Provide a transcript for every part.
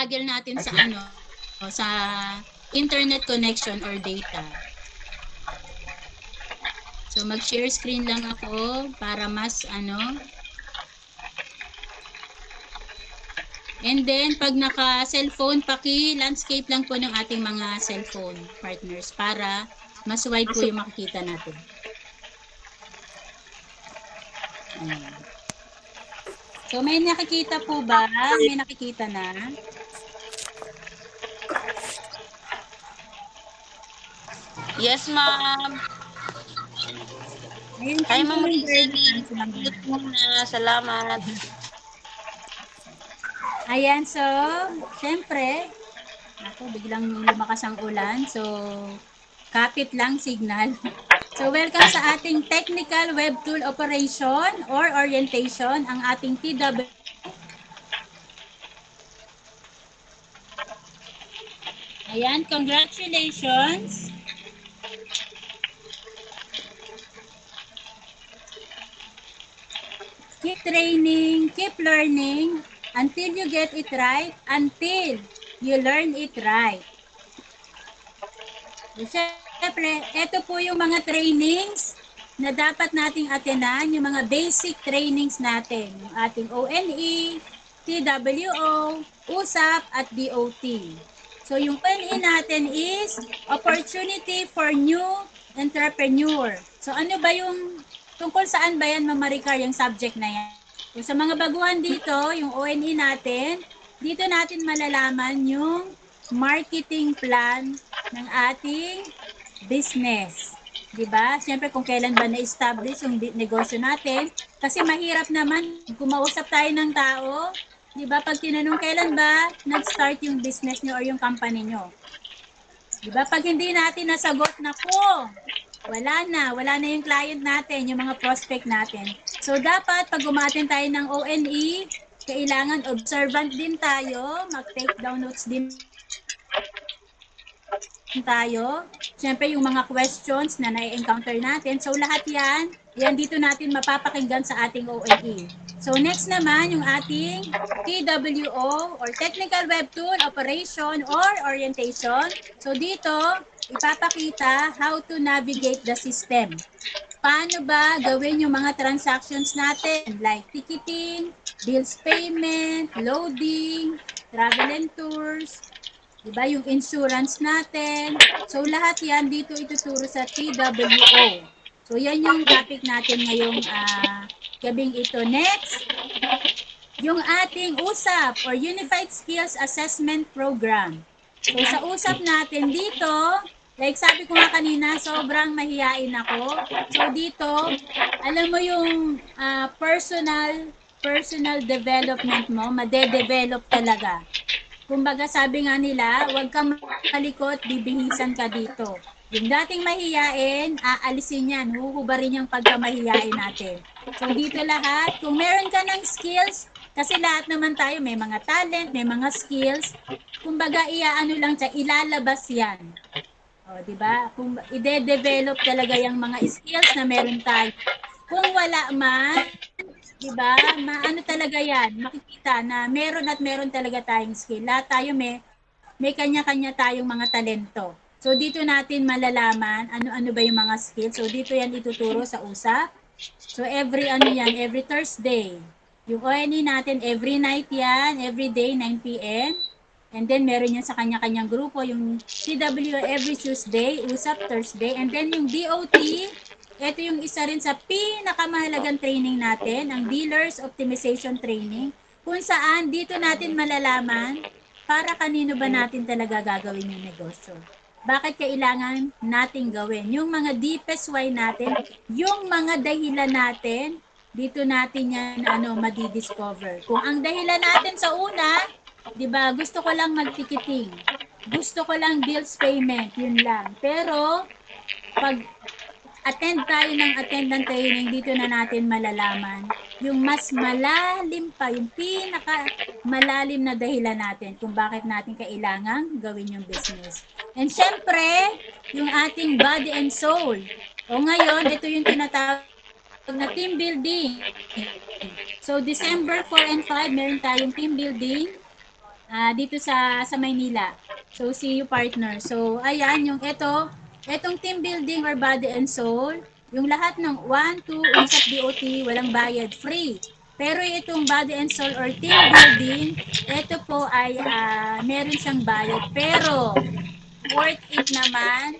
toggle natin sa ano, sa internet connection or data. So mag-share screen lang ako para mas ano. And then, pag naka-cellphone, paki-landscape lang po ng ating mga cellphone partners para mas wide po yung makikita natin. Ayan. So, may nakikita po ba? May nakikita na? Yes, ma'am. Ayun, Hi, thank you, Ma'am Ma'am Rizzy. Bernie. Muna. Salamat. Ayan, so, syempre, ako, biglang lumakas ang ulan. So, kapit lang signal. So, welcome sa ating Technical Web Tool Operation or Orientation, ang ating TW. Ayan, congratulations. Keep training, keep learning until you get it right, until you learn it right. So, syempre, ito po yung mga trainings na dapat nating attenan, yung mga basic trainings natin, yung ating ONE, TWO, USAP, at DOT. So, yung ONE natin is Opportunity for New Entrepreneur. So, ano ba yung, tungkol saan ba yan, Ma'am Maricar, yung subject na yan? So, sa mga baguhan dito, yung ONE natin, dito natin malalaman yung marketing plan ng ating business. 'Di ba? Siyempre kung kailan ba na-establish yung negosyo natin, kasi mahirap naman kumausap tayo ng tao, 'di ba? Pag tinanong kailan ba nag-start yung business niyo or yung company niyo. 'Di ba? Pag hindi natin nasagot na po, wala na yung client natin, yung mga prospect natin. So dapat pag umatin tayo ng ONE, kailangan observant din tayo, mag-take down notes din tayo. Siyempre, yung mga questions na na-encounter natin. So, lahat yan dito natin mapapakinggan sa ating ONE. So, next naman, yung ating TWO or Technical Web Tool Operation or Orientation. So, dito, ipapakita how to navigate the system. Paano ba gawin yung mga transactions natin like ticketing, bills payment, loading, travel and tours, diba? Yung insurance natin. So, lahat yan dito ituturo sa TWO. So, yan yung topic natin ngayong gabing ito. Next, yung ating USAP or Unified Skills Assessment Program. So, sa USAP natin dito, like sabi ko nga kanina, sobrang mahihain ako. So, dito, alam mo yung personal development mo, made-develop talaga. Kumbaga sabi nga nila, huwag kang malikot, bibihisan ka dito. Yung dating mahiyain, aalisin yan, huhubarin yung pagkamahiyain natin. So dito lahat, kung meron ka ng skills, kasi lahat naman tayo may mga talent, may mga skills, kumbaga iaano lang siya, ilalabas yan. O, di ba? Kung ide-develop talaga yung mga skills na meron tayo. Kung wala man, di ba? Maano talaga yan, makikita na meron at meron talaga tayong skill. Lahat tayo may kanya-kanya tayong mga talento. So dito natin malalaman ano-ano ba yung mga skill. So dito yan ituturo sa USAP. So every every Thursday. Yung ONE natin every night yan, every day 9 p.m. And then meron yan sa kanya-kanyang grupo, yung TW every Tuesday, USAP Thursday, and then yung DOT, ito yung isa rin sa pinakamahalagang training natin, ang Dealers Optimization Training, kung saan dito natin malalaman para kanino ba natin talaga gagawin yung negosyo. Bakit kailangan natin gawin? Yung mga deepest why natin, yung mga dahilan natin, dito natin yan madidiscover. Kung ang dahilan natin sa una, 'di ba? Gusto ko lang mag-ticketing. Gusto ko lang bills payment, yun lang. Pero pag attend tayo ng training, dito na natin malalaman yung mas malalim pa, yung pinaka malalim na dahilan natin kung bakit natin kailangan gawin yung business. And syempre, yung ating body and soul. O ngayon, ito yung tinatawag na team building. So, December 4 and 5, meron tayong team building. dito sa Maynila. So, see you partner. So, ayan, yung etong team building or body and soul, yung lahat ng 1, 2, UNICEF DOT, walang bayad, free. Pero itong body and soul or team building, ito po ay meron siyang bayad. Pero, worth it naman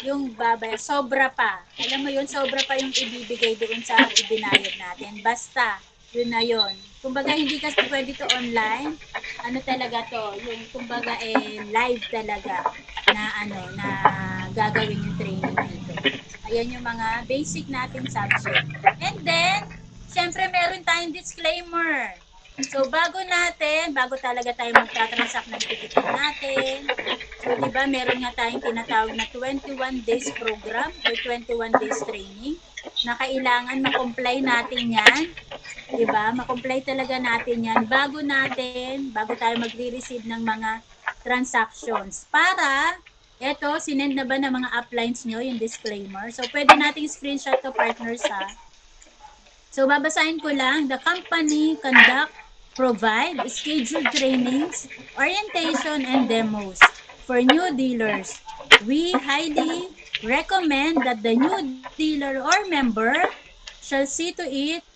yung babay, sobra pa. Alam mo yun, sobra pa yung ibibigay doon sa ibinayad natin. Basta, yun na yun. Kumbaga, hindi kasi pwede to online. Ano talaga to, yung kumbaga live talaga na na gagawin yung training dito. Ayan yung mga basic nating subject. And then, syempre meron tayong disclaimer. So, bago talaga tayo magtatransact ng ticket natin, so, di ba, meron nga tayong tinatawag na 21 days program or 21 days training na kailangan ma-comply natin yan. Di ba? Ma-comply talaga natin yan bago tayo magre-receive ng mga transactions. Para, eto, sinend na ba ng mga uplines nyo yung disclaimer? So, pwede nating screenshot to partners ha. So, babasahin ko lang. The company provide scheduled trainings, orientation, and demos for new dealers. We highly recommend that the new dealer or member shall see to it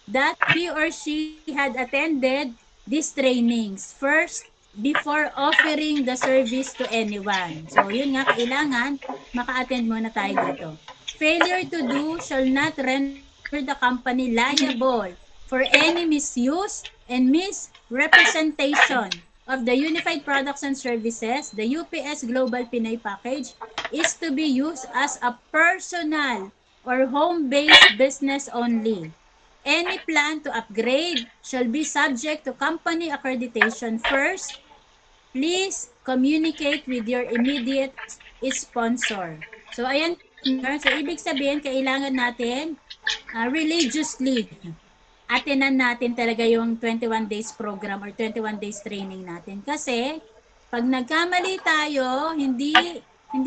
that he or she had attended these trainings first before offering the service to anyone. So, yun nga, kailangan maka-attend muna tayo dito. Failure to do shall not render the company liable for any misuse and misrepresentation of the Unified Products and Services. The UPS Global Pinay Package is to be used as a personal or home-based business only. Any plan to upgrade shall be subject to company accreditation first. Please communicate with your immediate sponsor. So, ayan, so ibig sabihin, kailangan natin religiously attenan natin talaga yung 21 days program or 21 days training natin. Kasi, pag nagkamali tayo, hindi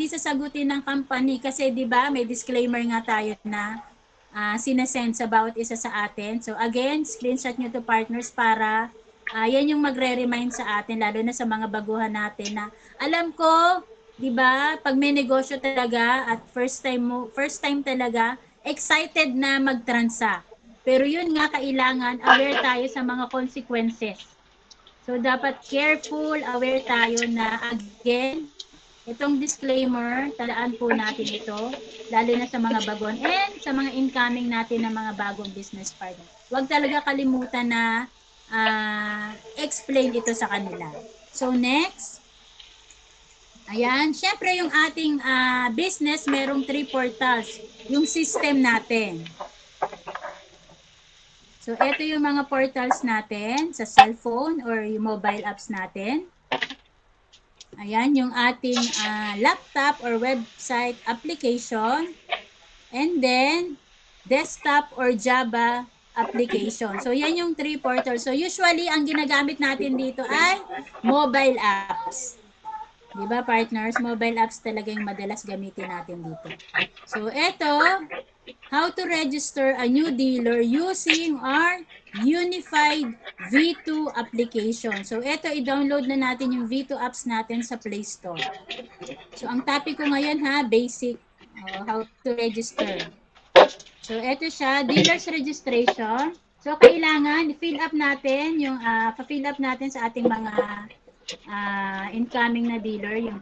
sasagutin ng company kasi 'di ba may disclaimer nga tayo na sinesend sa bawat isa sa atin. So again, screenshot nyo to partners para yan yung magre-remind sa atin lalo na sa mga baguhan natin na alam ko, 'di ba, pag may negosyo talaga at first time talaga, excited na mag-transact. Pero yun nga, kailangan aware tayo sa mga consequences. So, dapat careful, aware tayo na, again, itong disclaimer, talaan po natin ito, lalo na sa mga bagon and sa mga incoming natin na mga bagong business partner. Huwag talaga kalimutan na explain ito sa kanila. So, next. Ayan, syempre yung ating business, merong 3 portals. Yung system natin. So, ito yung mga portals natin sa cellphone or yung mobile apps natin. Ayan, yung ating laptop or website application. And then, desktop or Java application. So, yan yung 3 portals. So, usually, ang ginagamit natin dito ay mobile apps. Diba, partners? Mobile apps talaga yung madalas gamitin natin dito. So, ito, how to register a new dealer using our Unified V2 application. So, ito, i-download na natin yung V2 apps natin sa Play Store. So, ang topic ko ngayon basic, how to register. So, ito siya, dealer's registration. So, kailangan, fill up natin yung, pa-fill up natin sa ating mga incoming na dealer, yung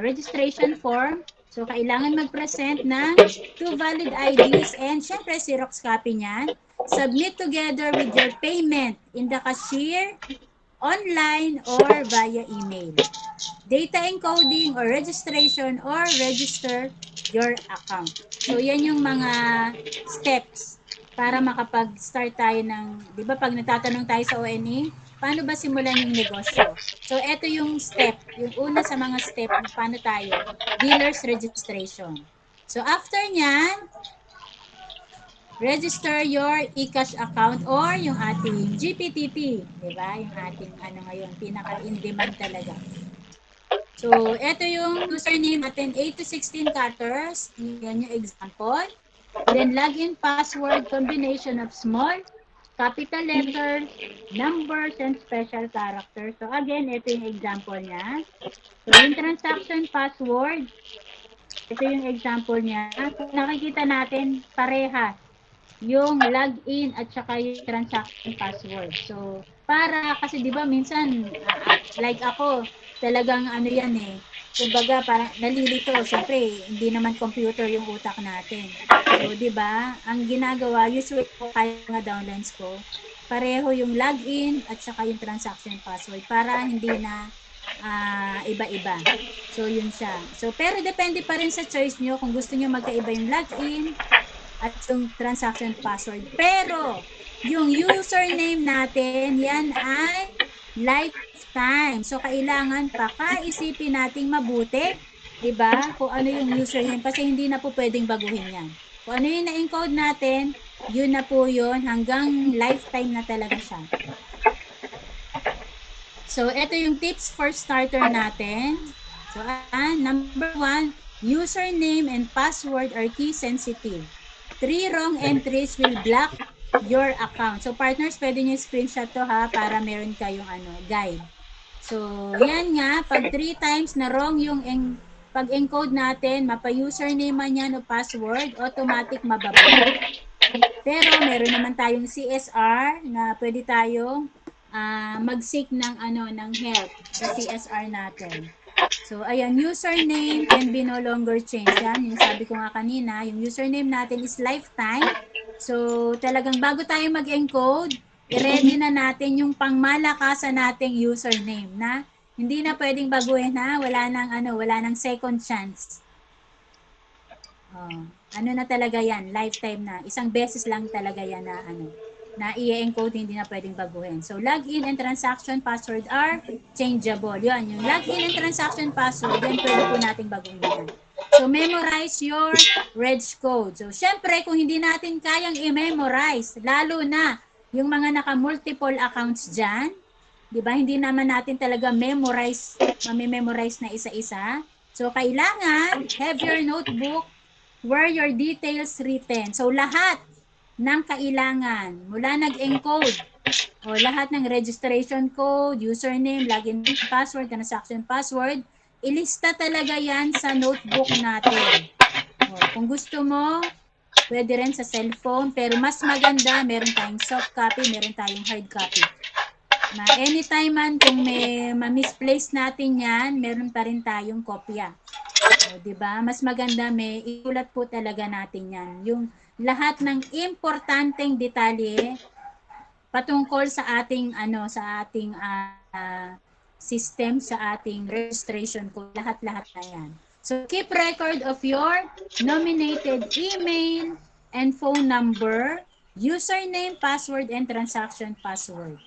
registration form. So, kailangan mag-present ng 2 valid IDs and syempre, Xerox copy niyan. Submit together with your payment in the cashier, online, or via email. Data encoding or registration or register your account. So, yan yung mga steps para makapag-start tayo ng, di ba pag natatanong tayo sa ONE, paano ba simulan yung negosyo? So, ito yung step, yung una sa mga step na paano tayo, dealer's registration. So, after nyan, register your eCash account or yung ating GPTP, di ba? Yung ating ngayon, pinaka-in-demand talaga. So, ito yung username natin, 8 to 16 characters. Yan yung example. Then, login password combination of small, capital letters, numbers, and special characters. So again, ito yung example niya. So yung transaction password, ito yung example niya. Kung nakikita natin, parehas yung login at saka yung transaction password. So, para, kasi di ba minsan, like ako, talagang ano yan eh, kumbaga parang nalilito. Siyempre, hindi naman computer yung utak natin. So, di ba, ang ginagawa, usually ko kaya mga downlines ko, pareho yung login at saka yung transaction password para hindi na iba-iba. So, yun siya. So, pero depende pa rin sa choice nyo kung gusto nyo magkaiba yung login at yung transaction password. Pero, yung username natin, yan ay lifetime. So, kailangan pakaisipin nating mabuti, di ba? Kung ano yung username kasi hindi na po pwedeng baguhin yan. Kung ano yung na-encode natin, yun na po yun hanggang lifetime na talaga siya. So, ito yung tips for starter natin. So, number 1, username and password are key sensitive. 3 wrong entries will block your account. So, partners, pwede nyo screenshot to ha, para meron kayong guide. So, yan nga, pag 3 times na wrong yung pag-encode natin, mapa-username man yan o password, automatic mabablock. Pero, meron naman tayong CSR na pwede tayong mag-seek ng help sa CSR natin. So, ayan, username can be no longer changed. Yan, yung sabi ko nga kanina, yung username natin is lifetime. So, talagang bago tayo mag-encode, i-ready na natin yung pangmalakasan nating username na hindi na pwedeng baguhin na, wala nang second chance. Ano na talaga yan, lifetime na. Isang beses lang talaga yan na i-encode, hindi na pwedeng baguhin. So, login and transaction password are changeable. Yan, yung login and transaction password, yan pwede po nating baguhin yan. So, memorize your reg code. So, syempre, kung hindi natin kayang i-memorize, lalo na yung mga naka-multiple accounts dyan, di ba, hindi naman natin talaga mamemorize na isa-isa. So, kailangan have your notebook where your details written. So, lahat ng kailangan, mula nag-encode, o lahat ng registration code, username, login password, transaction password, ilista talaga yan sa notebook natin. Kung gusto mo, pwede rin sa cellphone, pero mas maganda, meron tayong soft copy, meron tayong hard copy. Na anytime man, kung may ma-misplace natin yan, meron pa rin tayong kopya. Diba? Mas maganda, may isulat po talaga natin yan. Yung lahat ng importanteng detalye patungkol sa ating system, sa ating registration code, lahat-lahat na yan. So, keep record of your nominated email and phone number, username, password, and transaction password.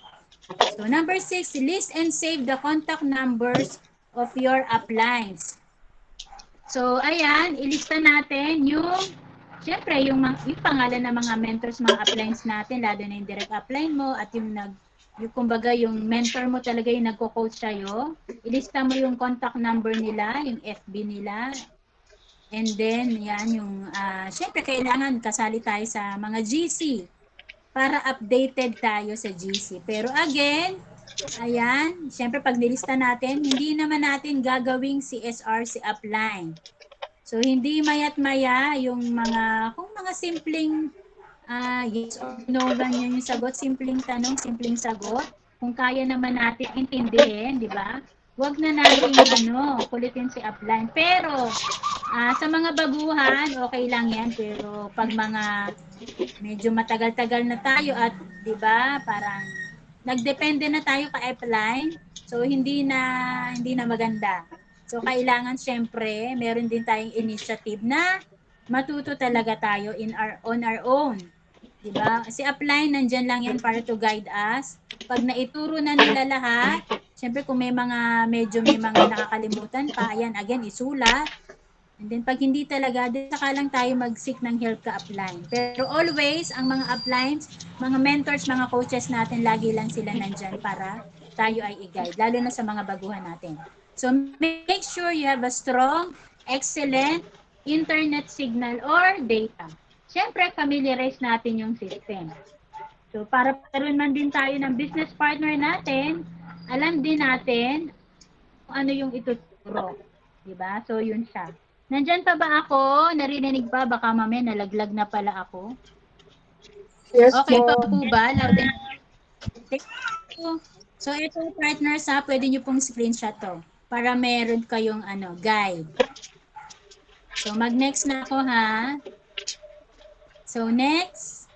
So, number 6, list and save the contact numbers of your uplines. So, ayan, ilista natin syempre, yung pangalan ng mga mentors, mga uplines natin, lalo na yung direct upline mo at yung kumbaga yung mentor mo talaga yung nagko-coach sa'yo. Ilista mo yung contact number nila, yung FB nila. And then, yan, syempre, kailangan kasali tayo sa mga GC para updated tayo sa GC. Pero again, ayan, syempre pag nilista natin, hindi naman natin gagawing CSR si upline. So, hindi mayat maya yung kung mga simpleng yes or no lang yan yung sagot, simpleng tanong, simpleng sagot. Kung kaya naman natin intindihin, di ba? Huwag na natin kulitin si upline. Pero, sa mga baguhan, okay lang yan. Pero, pag mga medyo matagal-tagal na tayo at, di ba, parang nagdepende na tayo ka upline, so hindi na maganda. So, kailangan syempre, meron din tayong initiative na matuto talaga tayo on our own. Diba? Si upline, nandyan lang yan para to guide us. Pag naituro na nila lahat, syempre kung may mga nakakalimutan pa, ayan, again, isulat. And then, pag hindi talaga, saka lang tayo mag-seek ng help ka upline. Pero always, ang mga uplines, mga mentors, mga coaches natin, lagi lang sila nandyan para tayo ay i-guide, lalo na sa mga baguhan natin. So, make sure you have a strong, excellent internet signal or data. Siyempre, familiarize natin yung system. So, para meron man din tayo ng business partner natin, alam din natin kung ano yung ituturo. Diba? So, yun siya. Nandyan pa ba ako? Narinig pa? Baka mamaya nalaglag na pala ako. Yes Okay pa po. po ba? Loud and Thank you. So, ito partners ha, pwede nyo pong screenshot to para meron kayong guide. So, mag-next na ako ha. So, next,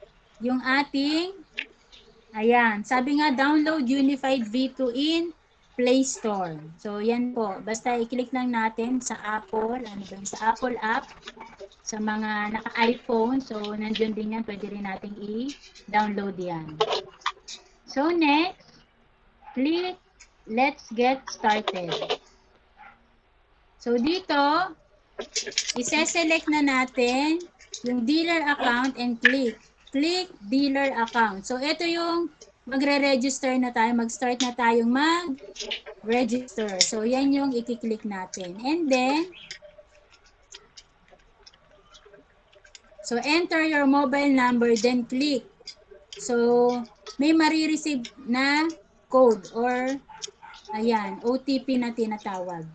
yung ating, ayan, sabi nga, download Unified V2 in Play Store. So, yan po. Basta i-click lang natin sa Apple, sa Apple app, sa mga naka-iPhone. So, nandiyan din yan. Pwede rin natin i-download yan. So, next, click Let's Get Started. So, dito, ise-select na natin yung dealer account and click dealer account. So, ito yung magre-register na tayo, mag-start na tayong mag-register. So, yan yung i-click natin. And then, so, enter your mobile number, then click. So, may marireceive na code or, ayan, OTP na tinatawag.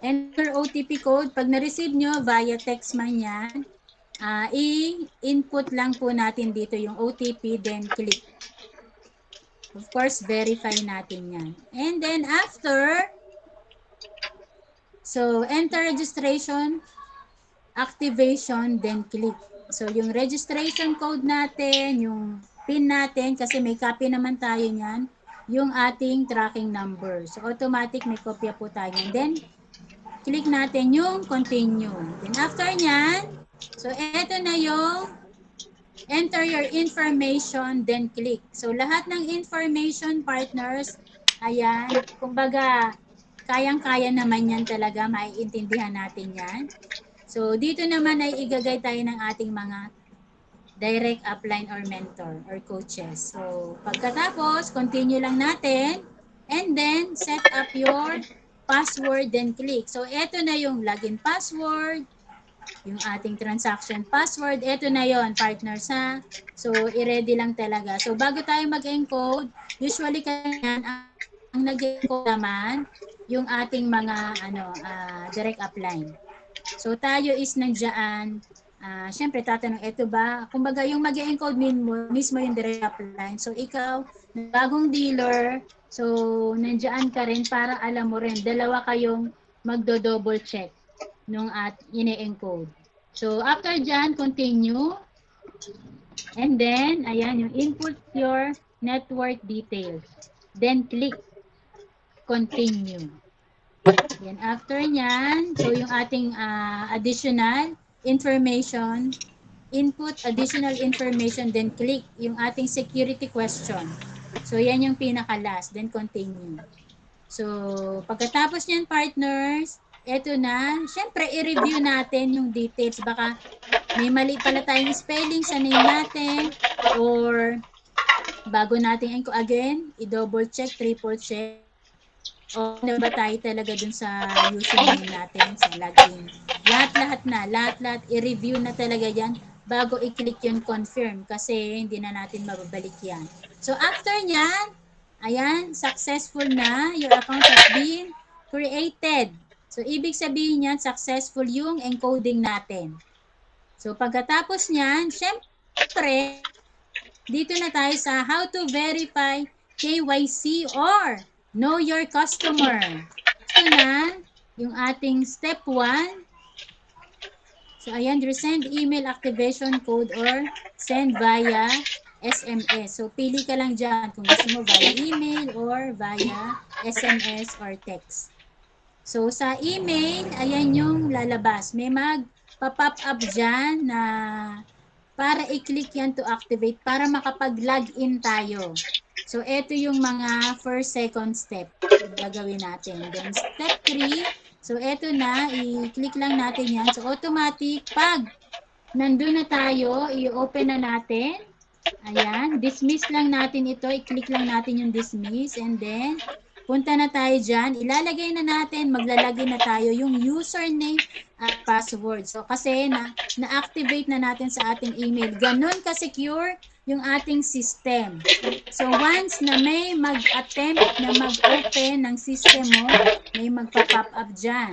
Enter OTP code. Pag na-receive nyo via text man yan, i-input lang po natin dito yung OTP, then click. Of course, verify natin yan. And then after, so enter registration, activation, then click. So yung registration code natin, yung PIN natin, kasi may copy naman tayo niyan, yung ating tracking number. So automatic may kopya po tayo. Then click natin yung continue. Then after nyan, so eto na yung enter your information, then click. So lahat ng information partners, ayan, kumbaga kayang-kaya naman yan talaga, maiintindihan natin yan. So dito naman ay igagay tayo ng ating mga direct upline or mentor or coaches. So pagkatapos, continue lang natin and then set up your password, then click. So, eto na yung login password, yung ating transaction password. Eto na yon partners ha. So, i-ready lang talaga. So, bago tayo mag-encode, usually kanyan, ang nag-encode naman, yung ating mga direct upline. So, tayo is nandiyan, syempre tatanong, eto ba? Kumbaga, yung mag-encode mismo yung direct upline. So, ikaw, bagong dealer, so, nandiyan ka rin para alam mo rin, dalawa kayong magdo-double check nung ine-encode. So, after dyan, continue. And then, ayan, yung input your network details. Then, click continue. Then, after nyan, so yung ating additional information, input additional information, then click yung ating security question. So, yan yung pinaka-last. Then, continue. So, pagkatapos niyan, partners, eto na. Siyempre, i-review natin yung details. Baka may mali pala tayong spelling sa name natin or bago natin again, i-double check, triple check. O na ba tayo talaga dun sa username natin, sa login. Lahat-lahat i-review na talaga yan bago i-click yung confirm kasi hindi na natin mababalik yan. So, after nyan, ayan, successful na. Your account has been created. So, ibig sabihin yan, successful yung encoding natin. So, pagkatapos nyan, syempre, dito na tayo sa how to verify KYC or know your customer. Ito na, yung ating step 1. So, ayan, send email activation code or send via SMS. So, pili ka lang dyan kung gusto mo via email or via SMS or text. So, sa email, ayan yung lalabas. May mag-pop up dyan na para i-click yan to activate para makapag-login tayo. So, ito yung mga first, second step gagawin natin. Then, step 3, so ito na, i-click lang natin yan. So, automatic, pag nandun na tayo, i-open na natin. Ayan, dismiss lang natin ito. I-click lang natin yung dismiss. And then, punta na tayo dyan. Ilalagay na natin, maglalagay na tayo yung username at password. So, kasi na-activate na natin sa ating email. Ganun ka-secure yung ating system. So once na may mag-attempt na mag-open ng system mo, may magpa-pop up dyan.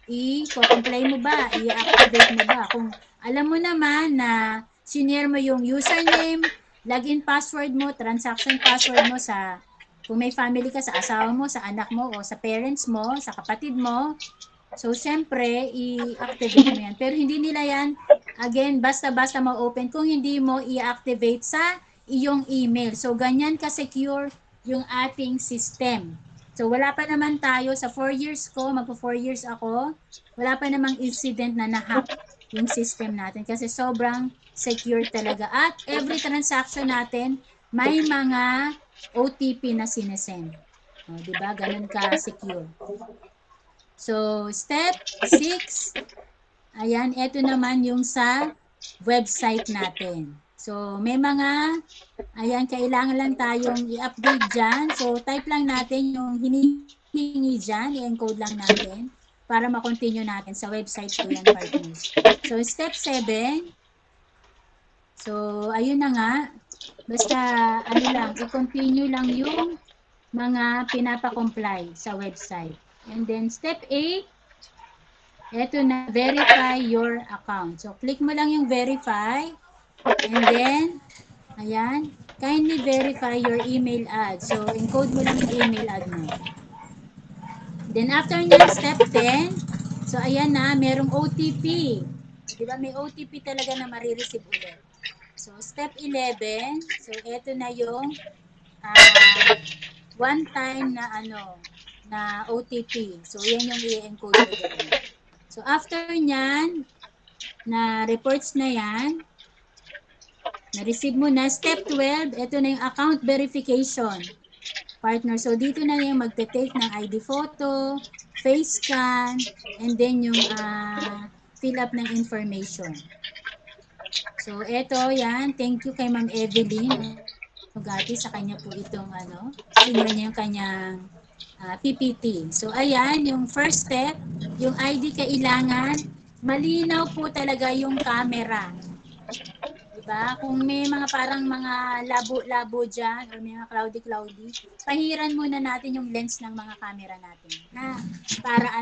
I-comply mo ba? I-activate mo ba? Kung alam mo naman na sinare mo yung username, login password mo, transaction password mo sa, kung may family ka, sa asawa mo, sa anak mo, o sa parents mo, sa kapatid mo, so syempre, i-activate mo yan. Pero hindi nila yan, again, basta-basta ma-open kung hindi mo i-activate sa iyong email. So ganyan ka-secure yung ating system. So wala pa naman tayo sa 4 years ko, magpo 4 years ako, wala pa namang incident na na-hack yung system natin kasi sobrang secure talaga. At every transaction natin, may mga OTP na sinesend. O, diba? Ganun ka-secure. So, step 6, ayan, ito naman yung sa website natin. So, may mga, ayan, kailangan lang tayong i-update dyan. So, type lang natin yung hinihingi dyan, i-encode lang natin para ma-continue natin sa website ko yan, partners. So, step 7, so, ayun na nga, basta, ano lang, i-continue lang yung mga pinapa-comply sa website. And then, step 8, eto na, verify your account. So, click mo lang yung verify. And then, ayan, kindly verify your email ad. So, encode mo lang yung email ad mo. Then, after nyan, step 10. So, ayan na, merong OTP. Diba, may OTP talaga na marireceive ulit. So, step 11. So, eto na yung one time na na OTP. So, yan yung i-encode mo doon. So, after nyan, na reports na yan, na-receive mo na. Step 12, ito na yung account verification. Partner, so dito na yung magte-take ng ID photo, face scan, and then yung fill up ng information. So, ito, yan. Thank you kay Ma'am Evelyn Ugati sa kanya po itong sinare niya yung kanyang PPT. So, ayan, yung first step, yung ID kailangan, malinaw po talaga yung camera. Diba? Kung may mga parang mga labo-labo dyan or may mga cloudy-cloudy, pahiran muna natin yung lens ng mga camera natin. Para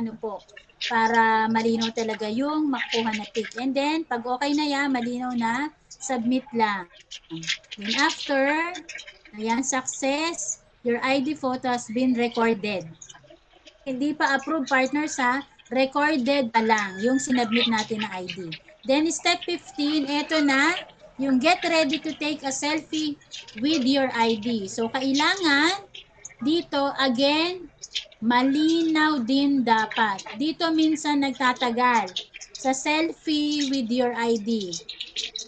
para malinaw talaga yung makuha na pic. And then, pag okay na yan, malinaw na, submit lang. Then after, ayan, success, your ID photo has been recorded. Hindi pa approved, partners, recorded pa lang yung sinubmit natin na ID. Then step 15, eto na, yung get ready to take a selfie with your ID. So, kailangan dito, again, malinaw din dapat. Dito minsan nagtatagal sa selfie with your ID.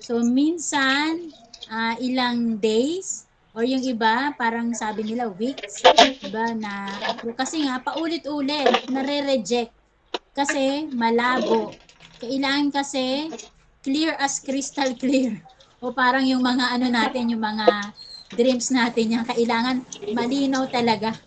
So, minsan, ilang days, or yung iba, parang sabi nila weeks, diba, na approve. Kasi nga, paulit-ulit, nare-reject. Kasi malabo. Kailangan kasi clear as crystal clear. O parang yung mga natin, yung mga dreams natin, yung kailangan malinaw talaga.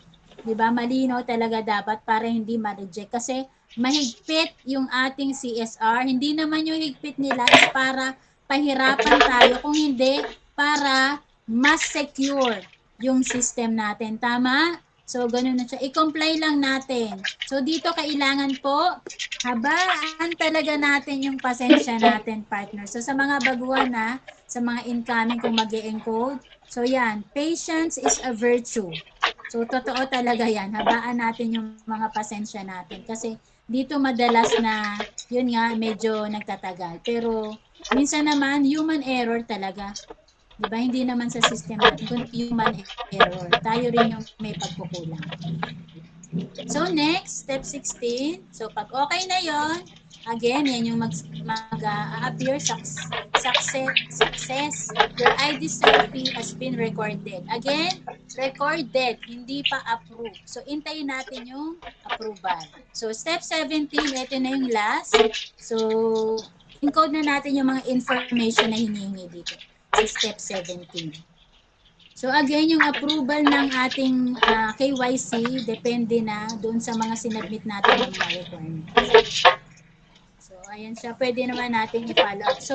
Diba? Malinaw talaga dapat para hindi ma-reject. Kasi mahigpit yung ating CSR. Hindi naman yung higpit nila is para pahirapan tayo. Kung hindi, para mas secure yung system natin. Tama? So, ganun na siya. I-comply lang natin. So, dito kailangan po, habaan talaga natin yung pasensya natin, partner. So, sa mga baguhan sa mga incoming kung mag-e-encode, so yan, patience is a virtue. So, totoo talaga yan. Habaan natin yung mga pasensya natin. Kasi, dito madalas na, yun nga, medyo nagtatagal. Pero, minsan naman, human error talaga. Diba? Hindi naman sa system natin, kundi human error. Tayo rin yung may pagkukulang. So, next, step 16. So, pag okay na yon, again, yan yung mag-appear success. Your ID selfie has been recorded. Again, recorded, hindi pa approved. So, intayin natin yung approval. So, step 17, ito na yung last. So, encode na natin yung mga information na hinihingi dito sa step 17. So again, yung approval ng ating KYC, depende na doon sa mga sinubmit natin ng mga requirements. So ayan siya, pwede naman natin i-follow up. So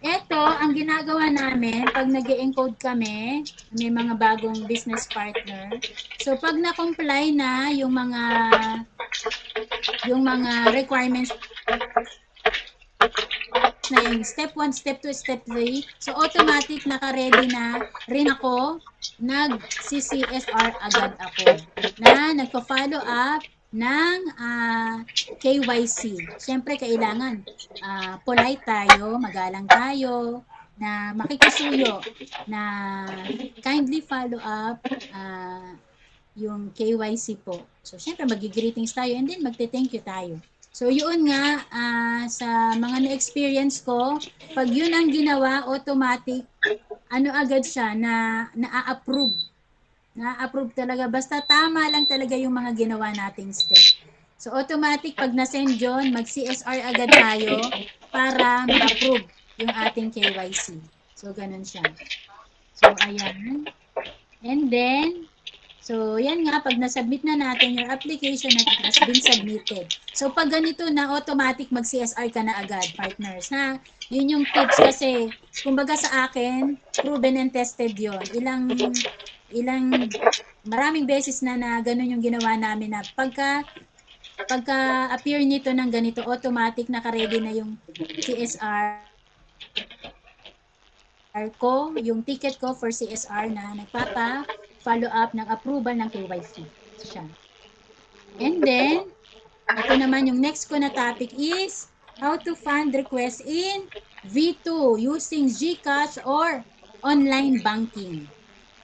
Ito, ang ginagawa namin, pag nag-encode kami, may mga bagong business partner. So, pag na-comply na yung mga requirements na yung step 1, step 2, step 3, so automatic naka-ready na rin ako, nag-CCSR agad ako, na nagpa-follow up ng KYC. Siyempre, kailangan polite tayo, magalang tayo, na makikisuyo, na kindly follow up yung KYC po. So, syempre, mag-greetings tayo and then magte-thank you tayo. So, yun nga, sa mga na-experience ko, pag yun ang ginawa, automatic, ano agad siya, na-approve. Na-approve talaga. Basta tama lang talaga yung mga ginawa nating step. So, automatic, pag na-send yun, mag-CSR agad tayo para ma-approve yung ating KYC. So, ganun siya. So, ayan. And then, so, yan nga, pag nasubmit na natin, your application has been submitted. So, pag ganito na, automatic mag-CSR ka na agad, partners, ha? Yun yung tips kasi, kumbaga sa akin, proven and tested yon. Maraming beses na ganun yung ginawa namin na pagka appear nito ng ganito, automatic naka-ready na yung CSR ko, yung ticket ko for CSR na nagpapa-follow up ng approval ng KYC. Siya. And then, ito naman yung next ko na topic is how to fund request in V2 using GCash or online banking.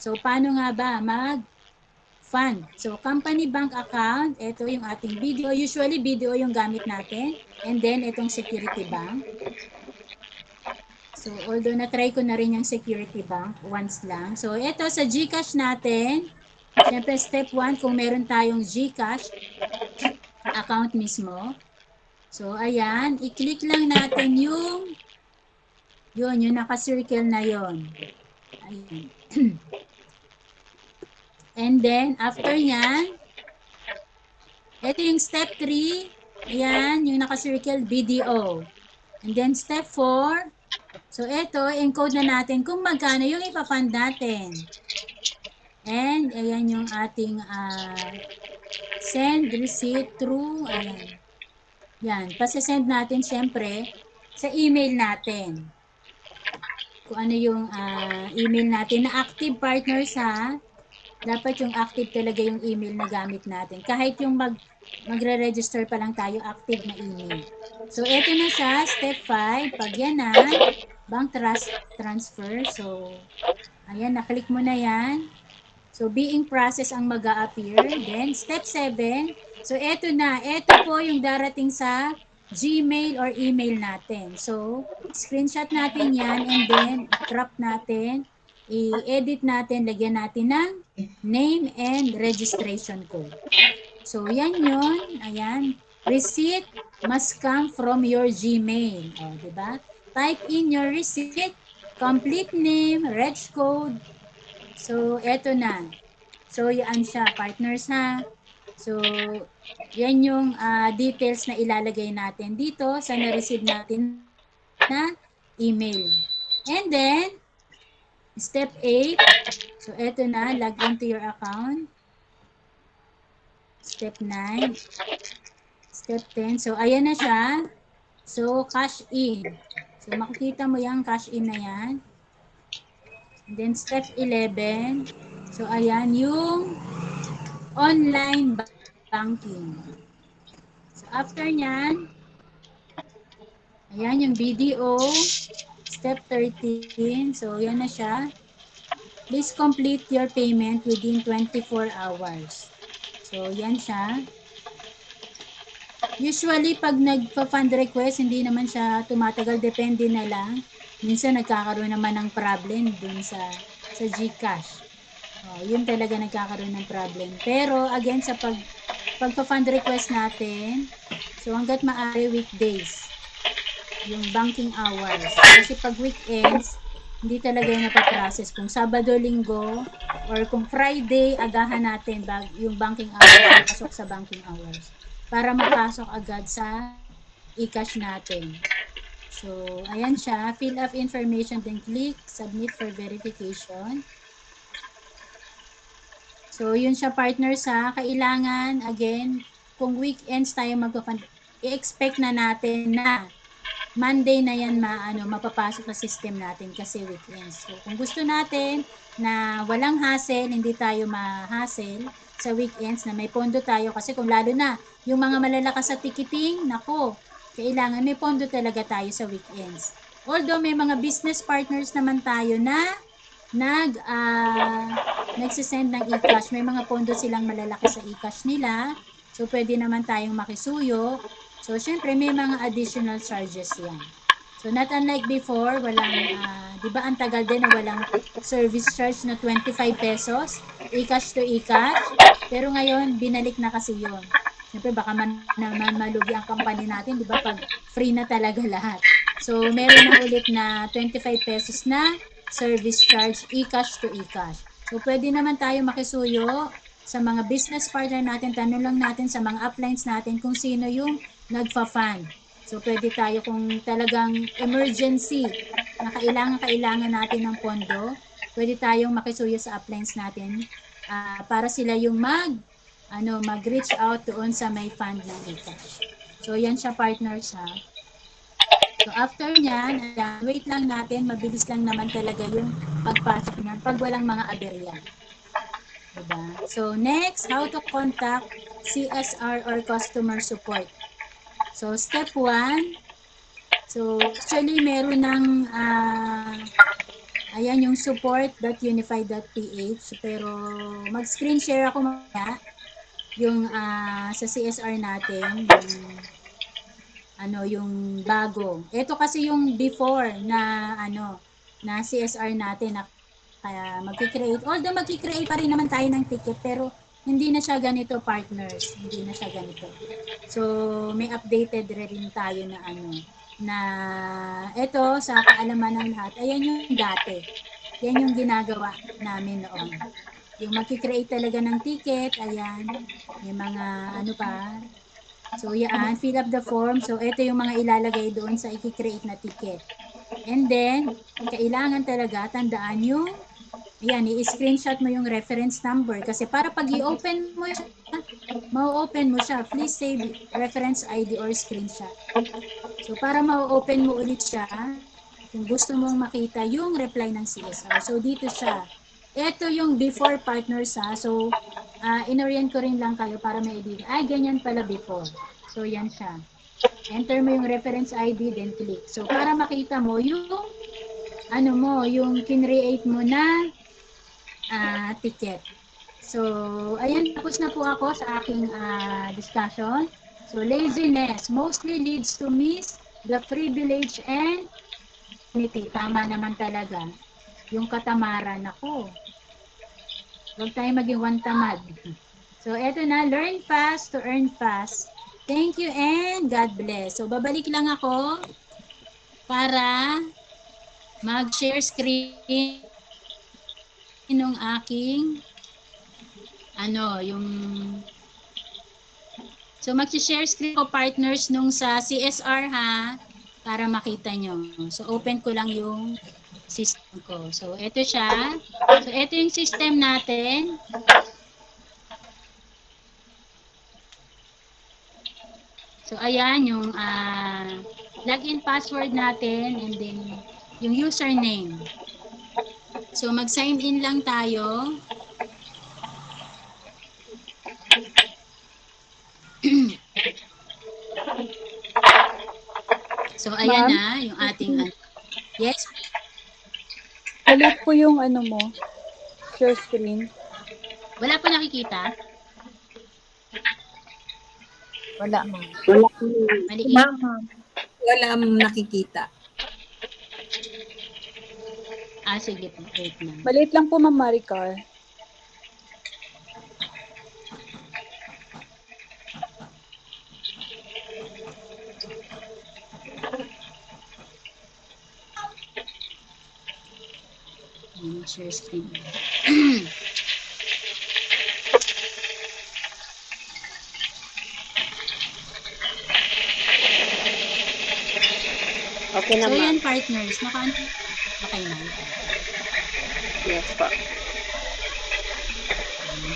So, paano nga ba mag-fund? So, company bank account, ito yung ating video. Usually, video yung gamit natin. And then, itong security bank. So, although na-try ko na rin yung security bank once lang. So, ito sa GCash natin, syempre step 1, kung meron tayong GCash account mismo. So, ayan, i-click lang natin yung naka-circle na yon. Ayan. And then, after nyan, ito yung step 3, ayan, yung naka-circle BDO. And then, step 4, so, ito, encode na natin kung magkano yung ipafund natin. And, ayan yung ating send receipt through, ayan. Yan, pasisend natin syempre sa email natin. Kung ano yung email natin na active partners ha. Dapat yung active talaga yung email na gamit natin. Kahit yung magre-register pa lang tayo, active na email. So, eto na siya, step 5. Pag yan na, bank transfer. So, ayan, naklik mo na yan. So, being process ang mag-a-appear. Then, step 7. So, eto na. Eto po yung darating sa Gmail or email natin. So, screenshot natin yan and then, crop natin, i-edit natin, lagyan natin ng name and registration code. So, yan yun. Ayan. Receipt must come from your Gmail. O, diba? Type in your receipt, complete name, reg code. So, eto na. So, yan siya, partners ha. So, yan yung details na ilalagay natin dito sa na-receive natin na email. And then, step 8. So, eto na, log into your account. Step 9. Step 10. So, ayan na siya. So, cash in. So, makikita mo yung cash in na yan. And then, step 11. So, ayan yung online banking. So, after nyan, ayan yung BDO. Step 13. So, yan na siya. Please complete your payment within 24 hours. So, yan siya. Usually, pag nagpa-fund request, hindi naman siya tumatagal. Depende na lang. Minsan, nagkakaroon naman ng problem dun sa GCash. Yun talaga nagkakaroon ng problem. Pero, again, sa pagpa-fund request natin, so hanggat maaari weekdays, yung banking hours. Kasi pag weekends, hindi talaga yung napaprocess. Kung Sabado, Linggo, or kung Friday, agahan natin yung banking hours, pasok sa banking hours. Para mapasok agad sa e-cash natin. So, ayan siya. Fill up information, then click submit for verification. So, yun siya partner sa kailangan, again, kung weekends tayo i-expect na natin na Monday na yan mapapasok sa system natin kasi weekends. So, kung gusto natin na walang hassle, hindi tayo ma-hassle sa weekends, na may pondo tayo, kasi kung lalo na yung mga malalakas sa ticketing, nako, kailangan may pondo talaga tayo sa weekends. Although may mga business partners naman tayo na nagsisend ng e-cash. May mga pondo silang malalaki sa e-cash nila. So, pwede naman tayong makisuyo. So, syempre, may mga additional charges yan. So, not unlike before, di ba ang tagal din na walang service charge na 25 pesos, e-cash to e-cash. Pero ngayon, binalik na kasi yon. Siyempre, baka naman malugi ang company natin, di ba, pag free na talaga lahat. So, meron na ulit na 25 pesos na service charge, e-cash to e-cash. So, pwede naman tayo makisuyo sa mga business partner natin, tanong lang natin sa mga uplines natin kung sino yung nagfa-fund. So, pwede tayo kung talagang emergency na kailangan natin ng pondo, pwede tayong makisuyo sa uplines natin para sila yung mag-reach out doon sa may fund ng e-cash. So, yan siya partners ha. So, after nyan, wait lang natin, mabilis lang naman talaga yung pagpasok nyan pag walang mga aberya. Diba? So, next, how to contact CSR or customer support. So, step 1, so actually meron ng ayan yung support.unify.ph, pero mag-screen share ako mamaya yung sa CSR natin, yung bago. Ito kasi yung before na na CSR natin na kaya magki-create. Although magki-create pa rin naman tayo ng ticket, pero hindi na siya ganito partners, hindi na siya ganito. So may updated rin tayo na na ito sa kaalaman ng lahat. Ayan yung dati. Yan yung ginagawa namin noon. Yung magki-create talaga ng ticket, ayan. May mga pa. So yan, fill up the form. So ito yung mga ilalagay doon sa i-create na ticket. And then, kailangan talaga tandaan yung ayan, i-screenshot mo yung reference number kasi para pag i-open mo siya, ma-open mo siya. Please save reference ID or screenshot. So, para ma-open mo ulit siya, kung gusto mong makita yung reply ng CSR. So, dito siya. Ito yung before partners ha. So, inorient ko rin lang kayo para may idea. Ay, ganyan pala before. So, yan siya. Enter mo yung reference ID, then click. So, para makita mo yung yung kinreate mo na ticket. So, ayan, tapos na po ako sa aking discussion. So, laziness mostly leads to miss the privilege and dignity. Tama naman talaga. Yung katamaran ako. Huwag tayo maging one tamad. So, eto na, learn fast to earn fast. Thank you and God bless. So, babalik lang ako para mag-share screen ng aking so mag-share screen ko partners nung sa CSR ha para makita nyo. So open ko lang yung system ko. So ito siya. So ito yung system natin. So ayan yung login password natin and then yung username. So mag-sign in lang tayo. So ayan na yung ating yes. Maliit po yung mo, share screen. Wala po nakikita? Wala, ma'am. Maliit? Wala nakikita. Sige po. Wait lang. Maliit lang po, Ma'am Maricar. Share screen. Okay na, So, ma'am. yan partners. Okay na. Yes po.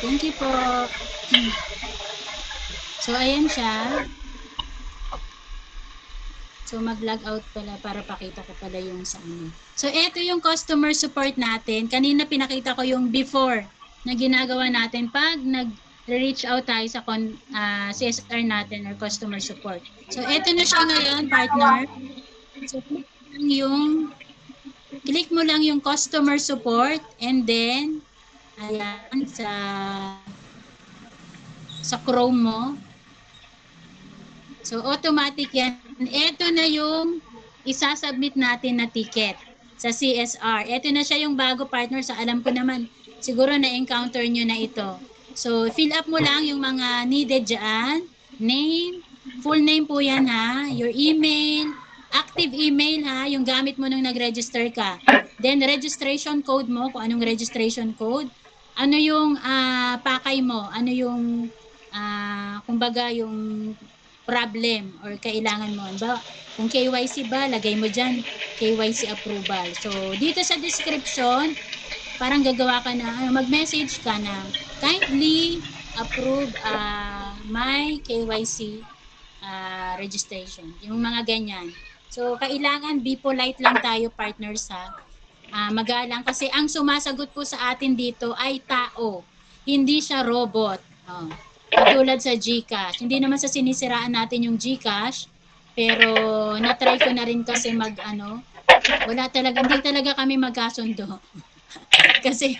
Thank you po. So, ayan siya. So, mag-log out pala para pakita ko pala yung sa ano. So, ito yung customer support natin. Kanina pinakita ko yung before na ginagawa natin pag nag-reach out tayo sa CSR natin or customer support. So, ito na siya ngayon, partner. So, click mo lang yung customer support and then, ayan, sa Chrome mo. So, automatic yan. Ito na yung isasubmit natin na ticket sa CSR. Ito na siya yung bago partner sa alam ko naman. Siguro na-encounter nyo na ito. So, fill up mo lang yung mga needed dyan. Name, full name po yan ha. Your email, active email ha, yung gamit mo nung nag-register ka. Then, registration code mo, kung anong registration code. Ano yung pakay mo, ano yung, kumbaga yung problem or kailangan mo. Ba, kung KYC ba, lagay mo dyan, KYC approval. So, dito sa description, parang gagawa ka na, mag-message ka na, kindly approve my KYC registration. Yung mga ganyan. So, kailangan be polite lang tayo partners ha. Magalang kasi ang sumasagot po sa atin dito ay tao. Hindi siya robot. Oh. Katulad sa GCash. Hindi naman sa sinisiraan natin yung GCash, pero na-try ko na rin kasi wala talaga, hindi talaga kami magkasundo. Kasi,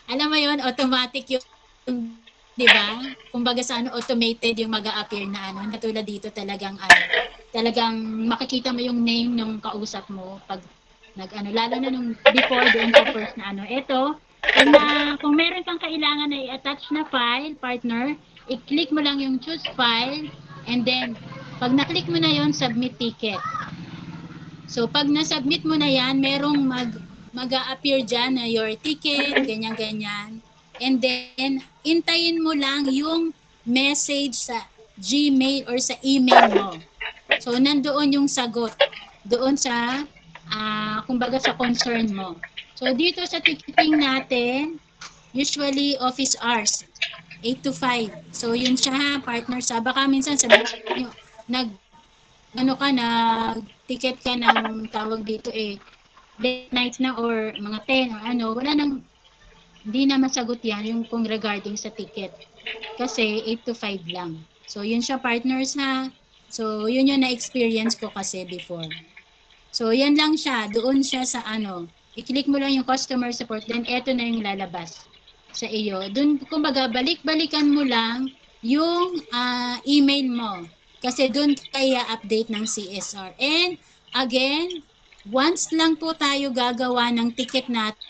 alam mo yun, automatic yung, di ba? Kumbaga sa automated yung mag-a-appear na katulad dito talagang talagang makikita mo yung name ng kausap mo pag lalo na nung before doon sa first na ito, kung meron kang kailangan na i-attach na file, partner, i-click mo lang yung choose file, and then, pag na-click mo na yon submit ticket. So, pag na-submit mo na yan, merong mag-a-appear dyan na your ticket, ganyan-ganyan. And then, intayin mo lang yung message sa Gmail or sa email mo. So, nandoon yung sagot. Doon sa, kumbaga sa concern mo. So, dito sa ticketing natin, usually office hours. 8 to 5. So, yun siya, partner sa. Baka minsan sabihin nyo, ticket ka ng tawag dito late night na or mga 10 or wala hindi na masagot yan yung kung regarding sa ticket. Kasi 8 to 5 lang. So, yun siya, partners ha. So, yun yung na-experience ko kasi before. So, yan lang siya. Doon siya sa i-click mo lang yung customer support, then eto na yung lalabas sa iyo. Doon, kumbaga, balik-balikan mo lang yung email mo. Kasi doon kaya update ng CSR. And, again, once lang po tayo gagawa ng ticket natin.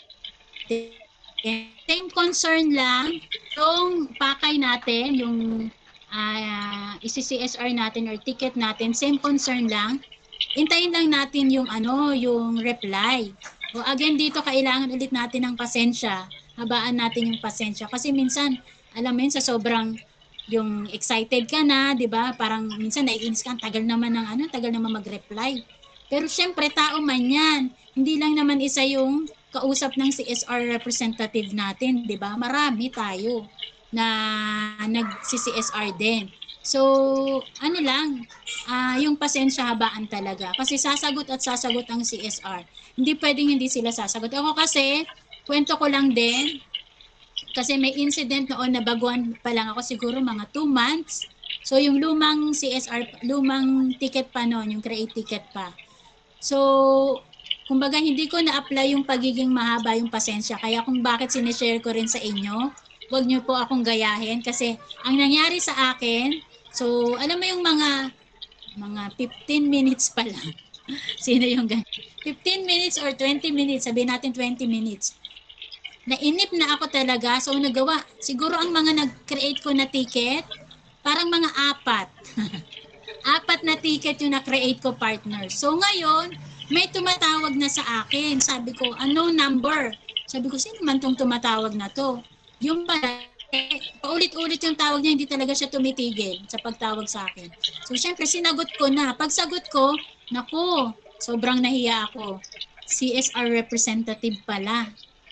Same concern lang, yung pakay natin, yung isi-CSR natin or ticket natin, same concern lang. Hintayin lang natin yung yung reply. O again, dito kailangan ulit natin ng pasensya. Habaan natin yung pasensya. Kasi minsan, alam mo yun, sa sobrang yung excited ka na, di ba? Parang minsan naiinis ka, tagal naman mag-reply. Pero syempre, tao man yan. Hindi lang naman isa yung kausap ng CSR representative natin, di ba? Marami tayo na nag-CSR din. So, yung pasensya habaan talaga. Kasi sasagot ang CSR. Hindi pwedeng hindi sila sasagot. Ako kasi, kwento ko lang din, kasi may incident noon na baguhan pa lang ako siguro mga 2 months. So, yung lumang CSR, lumang ticket pa noon, yung create ticket pa. So, kumbaga hindi ko na-apply yung pagiging mahaba yung pasensya. Kaya kung bakit sinishare ko rin sa inyo, huwag niyo po akong gayahin. Kasi ang nangyari sa akin, so, alam mo yung mga 15 minutes pa lang. Sino yung ganyan? 15 minutes or 20 minutes, sabihin natin 20 minutes. Nainip na ako talaga, so nagawa. Siguro ang mga nag-create ko na ticket, parang mga 4. 4 na ticket yung na-create ko, partner. So ngayon, may tumatawag na sa akin. Sabi ko, ano number? Sabi ko, sino man tong tumatawag na to? Yung pala, paulit-ulit yung tawag niya, hindi talaga siya tumitigil sa pagtawag sa akin. So, syempre, sinagot ko na. Pag sagot ko, naku, Sobrang nahiya ako. CSR representative pala.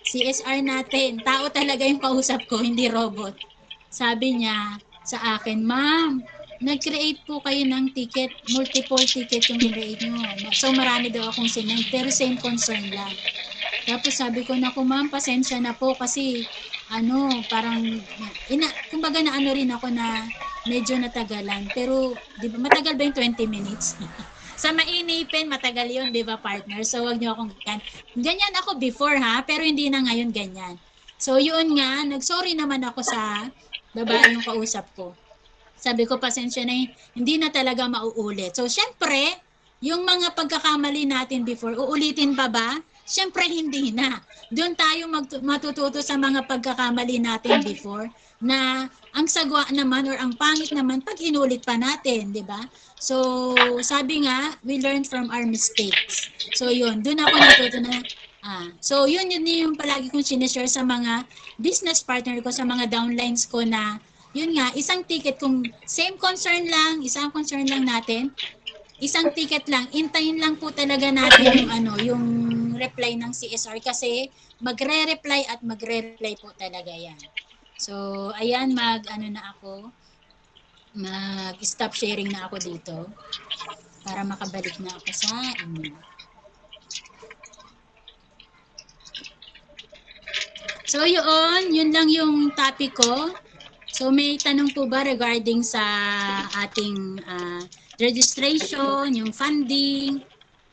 CSR natin, tao talaga yung kausap ko, hindi robot. Sabi niya sa akin, ma'am, nag-create po kayo ng ticket, multiple ticket yung create nyo. So marami daw akong sinend, pero same concern lang. Tapos sabi ko, naku ma'am, pasensya na po kasi parang, kumbaga na rin ako na medyo natagalan. Pero, di ba, matagal ba yung 20 minutes? Sa mainipin, matagal yun, di ba, partner? So, wag niyo akong ganyan. Ganyan ako before, ha? Pero hindi na ngayon ganyan. So, yun nga, nag-sorry naman ako sa babae yung kausap ko. Sabi ko, pasensya na, hindi na talaga mauulit. So, syempre, yung mga pagkakamali natin before, uulitin pa ba? Syempre, hindi na. Doon tayo matututo sa mga pagkakamali natin before na ang sagwa naman or ang pangit naman pag inulit pa natin, di ba? So, sabi nga, we learn from our mistakes. So, yun. Doon ako natuto na, so, yun yung palagi kong sinishare sa mga business partner ko, sa mga downlines ko na, yun nga, isang ticket, kung same concern lang, isang concern lang natin, isang ticket lang, intayin lang po talaga natin yung yung reply ng CSR kasi magre-reply at magre-reply po talaga yan. So, ayan, mag-stop sharing na ako dito para makabalik na ako sa inyo. So, yun lang yung topic ko. So, may tanong po ba regarding sa ating registration, yung funding?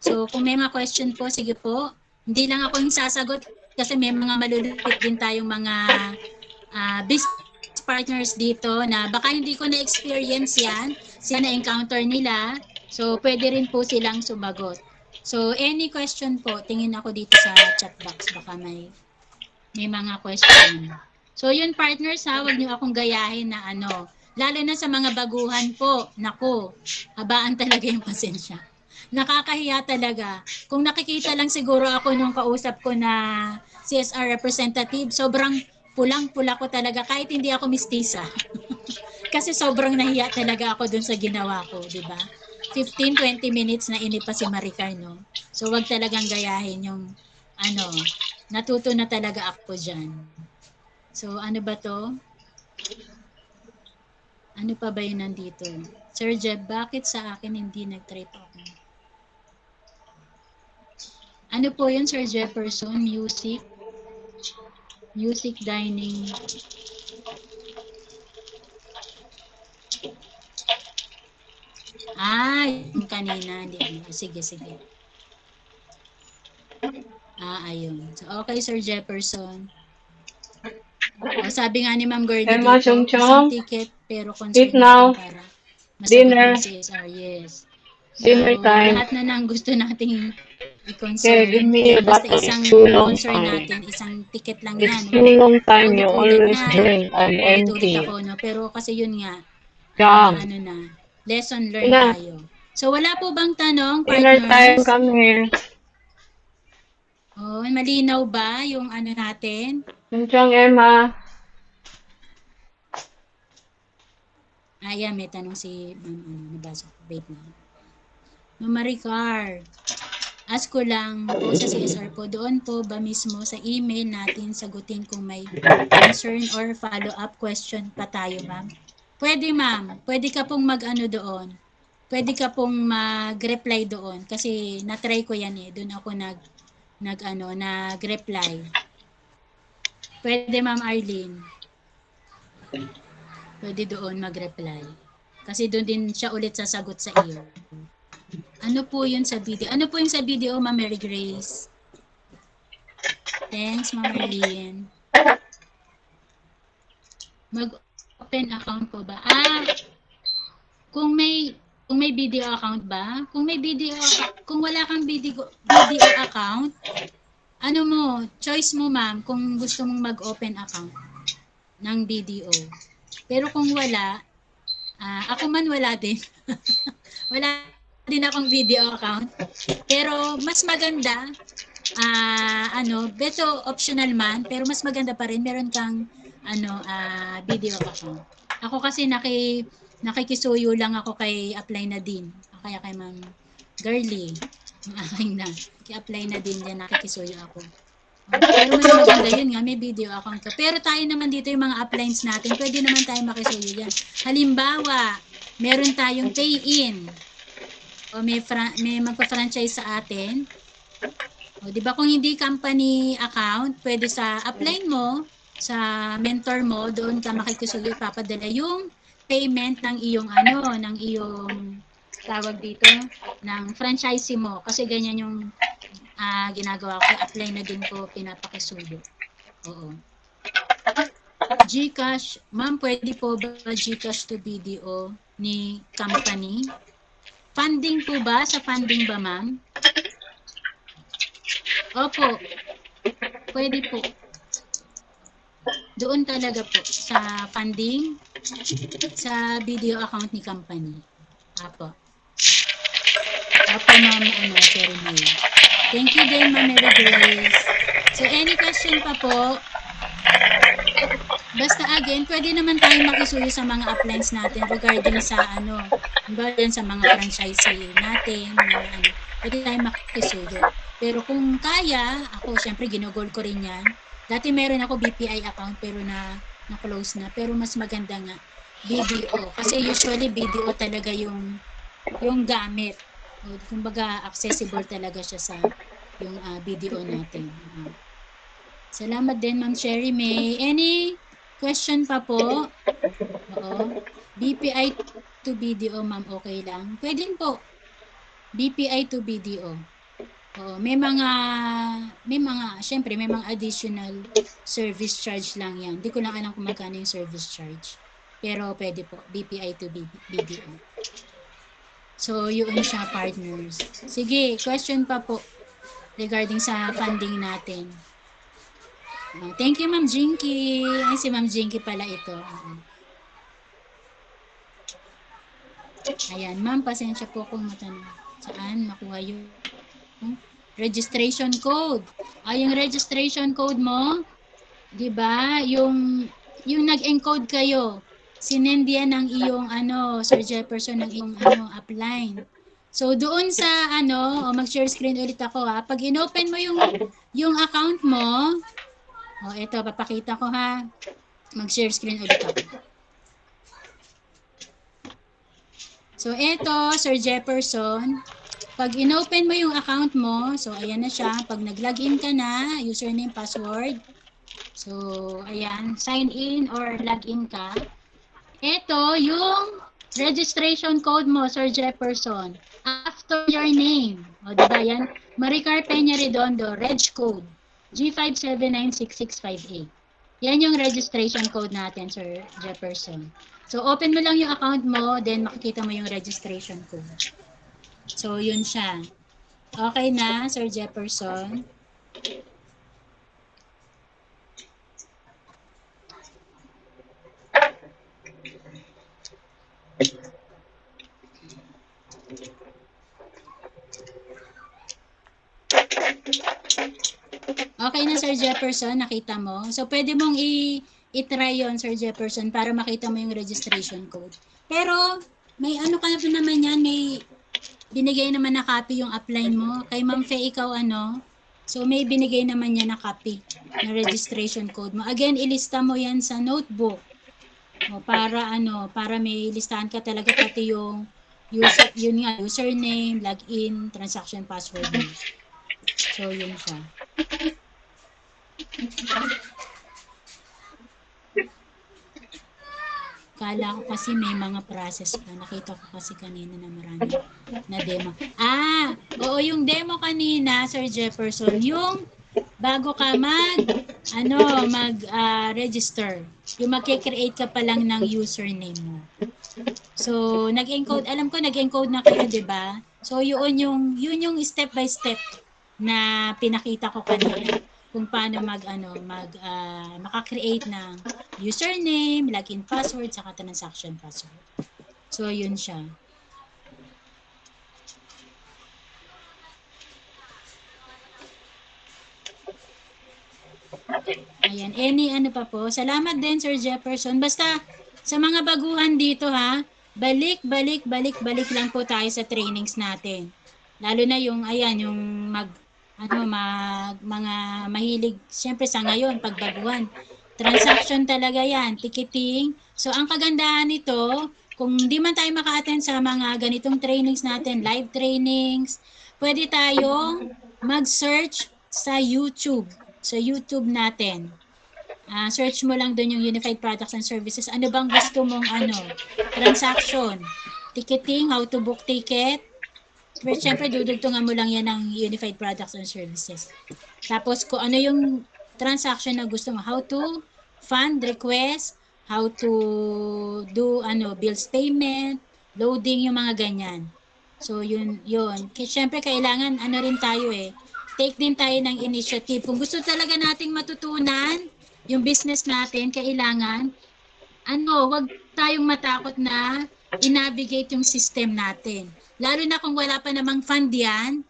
So, kung may mga question po, sige po. Hindi lang ako yung sasagot kasi may mga malulupit din tayong mga business partners dito na baka hindi ko na-experience yan, sila na-encounter nila. So, pwede rin po silang sumagot. So, any question po, tingin ako dito sa chat box. Baka may mga question. So, yun partners ha, huwag niyo akong gayahin na lalo na sa mga baguhan po, nako, habaan talaga yung pasensya. Nakakahiya talaga. Kung nakikita lang siguro ako nung kausap ko na CSR representative, sobrang pulang-pula ko talaga kahit hindi ako mistisa. Kasi sobrang nahiya talaga ako dun sa ginawa ko, di ba? 15-20 minutes na inip pa si Maricar, no? So, wag talagang gayahin yung natuto na talaga ako dyan. So, ano ba to? Ano pa ba yun nandito? Sir Jeb, bakit sa akin hindi nag-trip ako? Ano po yun, Sir Jefferson? Music dining. Yung kanina. Sige. Ayun. So, okay, Sir Jefferson. Sabi nga ni Ma'am Gordy dito, isang ticket pero concern natin para masagot ng CSR. Yes. So, lahat na nang gusto nating i-concern. Basta isang concern natin, isang ticket lang yan. Time you always drink and empty. Ako, no? Pero kasi yun nga, lesson learned tayo. So, wala po bang tanong, partners? Dinner time, come here. Malinaw ba yung natin? Nandiyan, Emma. Ayan, may tanong si nabasa ko. Wait na. Ma'am Maricar, ask ko lang po sa CSR po, doon po ba mismo sa email natin sagutin kung may concern or follow-up question pa tayo, ma'am? Pwede, ma'am. Pwede ka pong doon. Pwede ka pong mag-reply doon kasi na-try ko yan eh. Doon ako nag-reply. Pwede, ma'am Arlene. Pwede doon mag-reply. Kasi doon din siya ulit sasagot sa iyo. Ano po yun sa video? Ano po yung sa video, Ma'am Mary Grace? Thanks, Ma'am Arlene. Mag-open account po ba? Kung may video account ba? Kung wala kang video account, choice mo, ma'am, kung gusto mong mag-open account ng BDO. Pero kung wala, ako man wala din. Wala din akong video account. Pero mas maganda, beto optional man, pero mas maganda pa rin, meron kang video account. Ako kasi nakikisuyo lang ako kay Apply na din. Kaya kay Ma'am Girly. Ang aking na. I-apply na din yan. Nakikisuyo ako. Pero mas maganda yun nga. May video account ka. Pero tayo naman dito yung mga uplines natin. Pwede naman tayo makisuyo yan. Halimbawa, meron tayong pay-in. O may magpa-franchise sa atin. O, di ba kung hindi company account, pwede sa upline mo, sa mentor mo, doon ka makikisuyo, papadala yung payment ng iyong ng iyong tawag dito, ng franchisee mo. Kasi ganyan yung ginagawa ko, apply na din ko, pinapakisuyo. Oo. GCash, ma'am, pwede po ba GCash to BDO ni company? Funding po ba? Sa funding ba, ma'am? Opo. Pwede po. Doon talaga po sa funding, sa video account ni company. Apo. Apo, ma'am, Cherry May. Thank you din, ma'am Mary Grace. So, any question pa po? Basta again, pwede naman tayong makisuyo sa mga uplines natin regarding sa sa mga franchisee natin, pwede tayong makisuyo. Pero kung kaya, ako syempre ginugol ko rin yan. Dati meron ako BPI account pero na-close na. Pero mas maganda nga, BDO. Kasi usually BDO talaga yung gamit. Kumbaga accessible talaga siya sa yung BDO natin. Salamat din, Ma'am Cherry May. Any question pa po? Oo. BPI to BDO, ma'am, okay lang. Pwede po. BPI to BDO. Oo. Syempre, may mga additional service charge lang yan. Hindi ko lang alam kung magkano yung service charge. Pero pwede po. BPI to BDO. So, yun siya, partners. Sige, question pa po regarding sa funding natin. Thank you, Ma'am Jinky. Ay, si Ma'am Jinky pala ito. Ayan, ma'am, pasensya po kung matanong. Saan makuha yung registration code? Yung registration code mo, di ba? Yung nag-encode kayo, sinend yan ng iyong Sir Jefferson, ng iyong upline. So doon sa mag-share screen ulit ako ha. Pag inopen mo yung account mo, ito papakita ko ha. Mag-share screen ulit ako. So ito, Sir Jefferson, pag inopen mo yung account mo, so ayan na siya. Pag nag-login ka na, username, password. So ayan, sign in or login ka. Ito yung registration code mo, Sir Jefferson. After your name. O, diba yan? Maricar Peña Redondo, reg code. G5796658. Yan yung registration code natin, Sir Jefferson. So, open mo lang yung account mo, then makikita mo yung registration code. So, yun siya. Okay na, Sir Jefferson? Okay na, Sir Jefferson, nakita mo. So, pwede mong i-try yun, Sir Jefferson, para makita mo yung registration code. Pero, may ka na naman yan, may binigay naman na copy yung upline mo. Kay Ma'am Fe, ikaw So, may binigay naman yan na copy na registration code mo. Again, ilista mo yan sa notebook. Para may listahan ka talaga pati yung username, login, transaction password mo. So, yun siya. Kala ko kasi may mga process pa. Nakita ko kasi kanina na marami na demo. Oo, yung demo kanina, Sir Jefferson, yung bago ka mag-register, yung mag-create ka pa lang ng username mo. So, nag-encode, alam ko nag-encode na kayo, di ba? So, yun yung step by step na pinakita ko kanina kung paano maka-create ng username, login password, saka transaction password. So, yun siya. Ayan, any pa po. Salamat din, Sir Jefferson. Basta, sa mga baguhan dito ha, balik lang po tayo sa trainings natin. Lalo na yung, ayan, yung mga mahilig, siyempre sa ngayon, pagbaguhan. Transaction talaga yan, ticketing. So, ang kagandahan nito, kung di man tayo maka-attend sa mga ganitong trainings natin, live trainings, pwede tayong mag-search sa YouTube. Sa YouTube natin. Search mo lang doon yung Unified Products and Services. Ano bang gusto mong transaction? Ticketing, how to book ticket. Pero syempre, dudugtungan mo lang yan ng Unified Products and Services. Tapos, kung ano yung transaction na gusto mo, how to fund request, how to do bills payment, loading, yung mga ganyan. So, yun. Syempre, kailangan, rin tayo take din tayo ng initiative. Kung gusto talaga nating matutunan yung business natin, kailangan, wag tayong matakot na i-navigate yung system natin. Lalo na kung wala pa namang fund yan,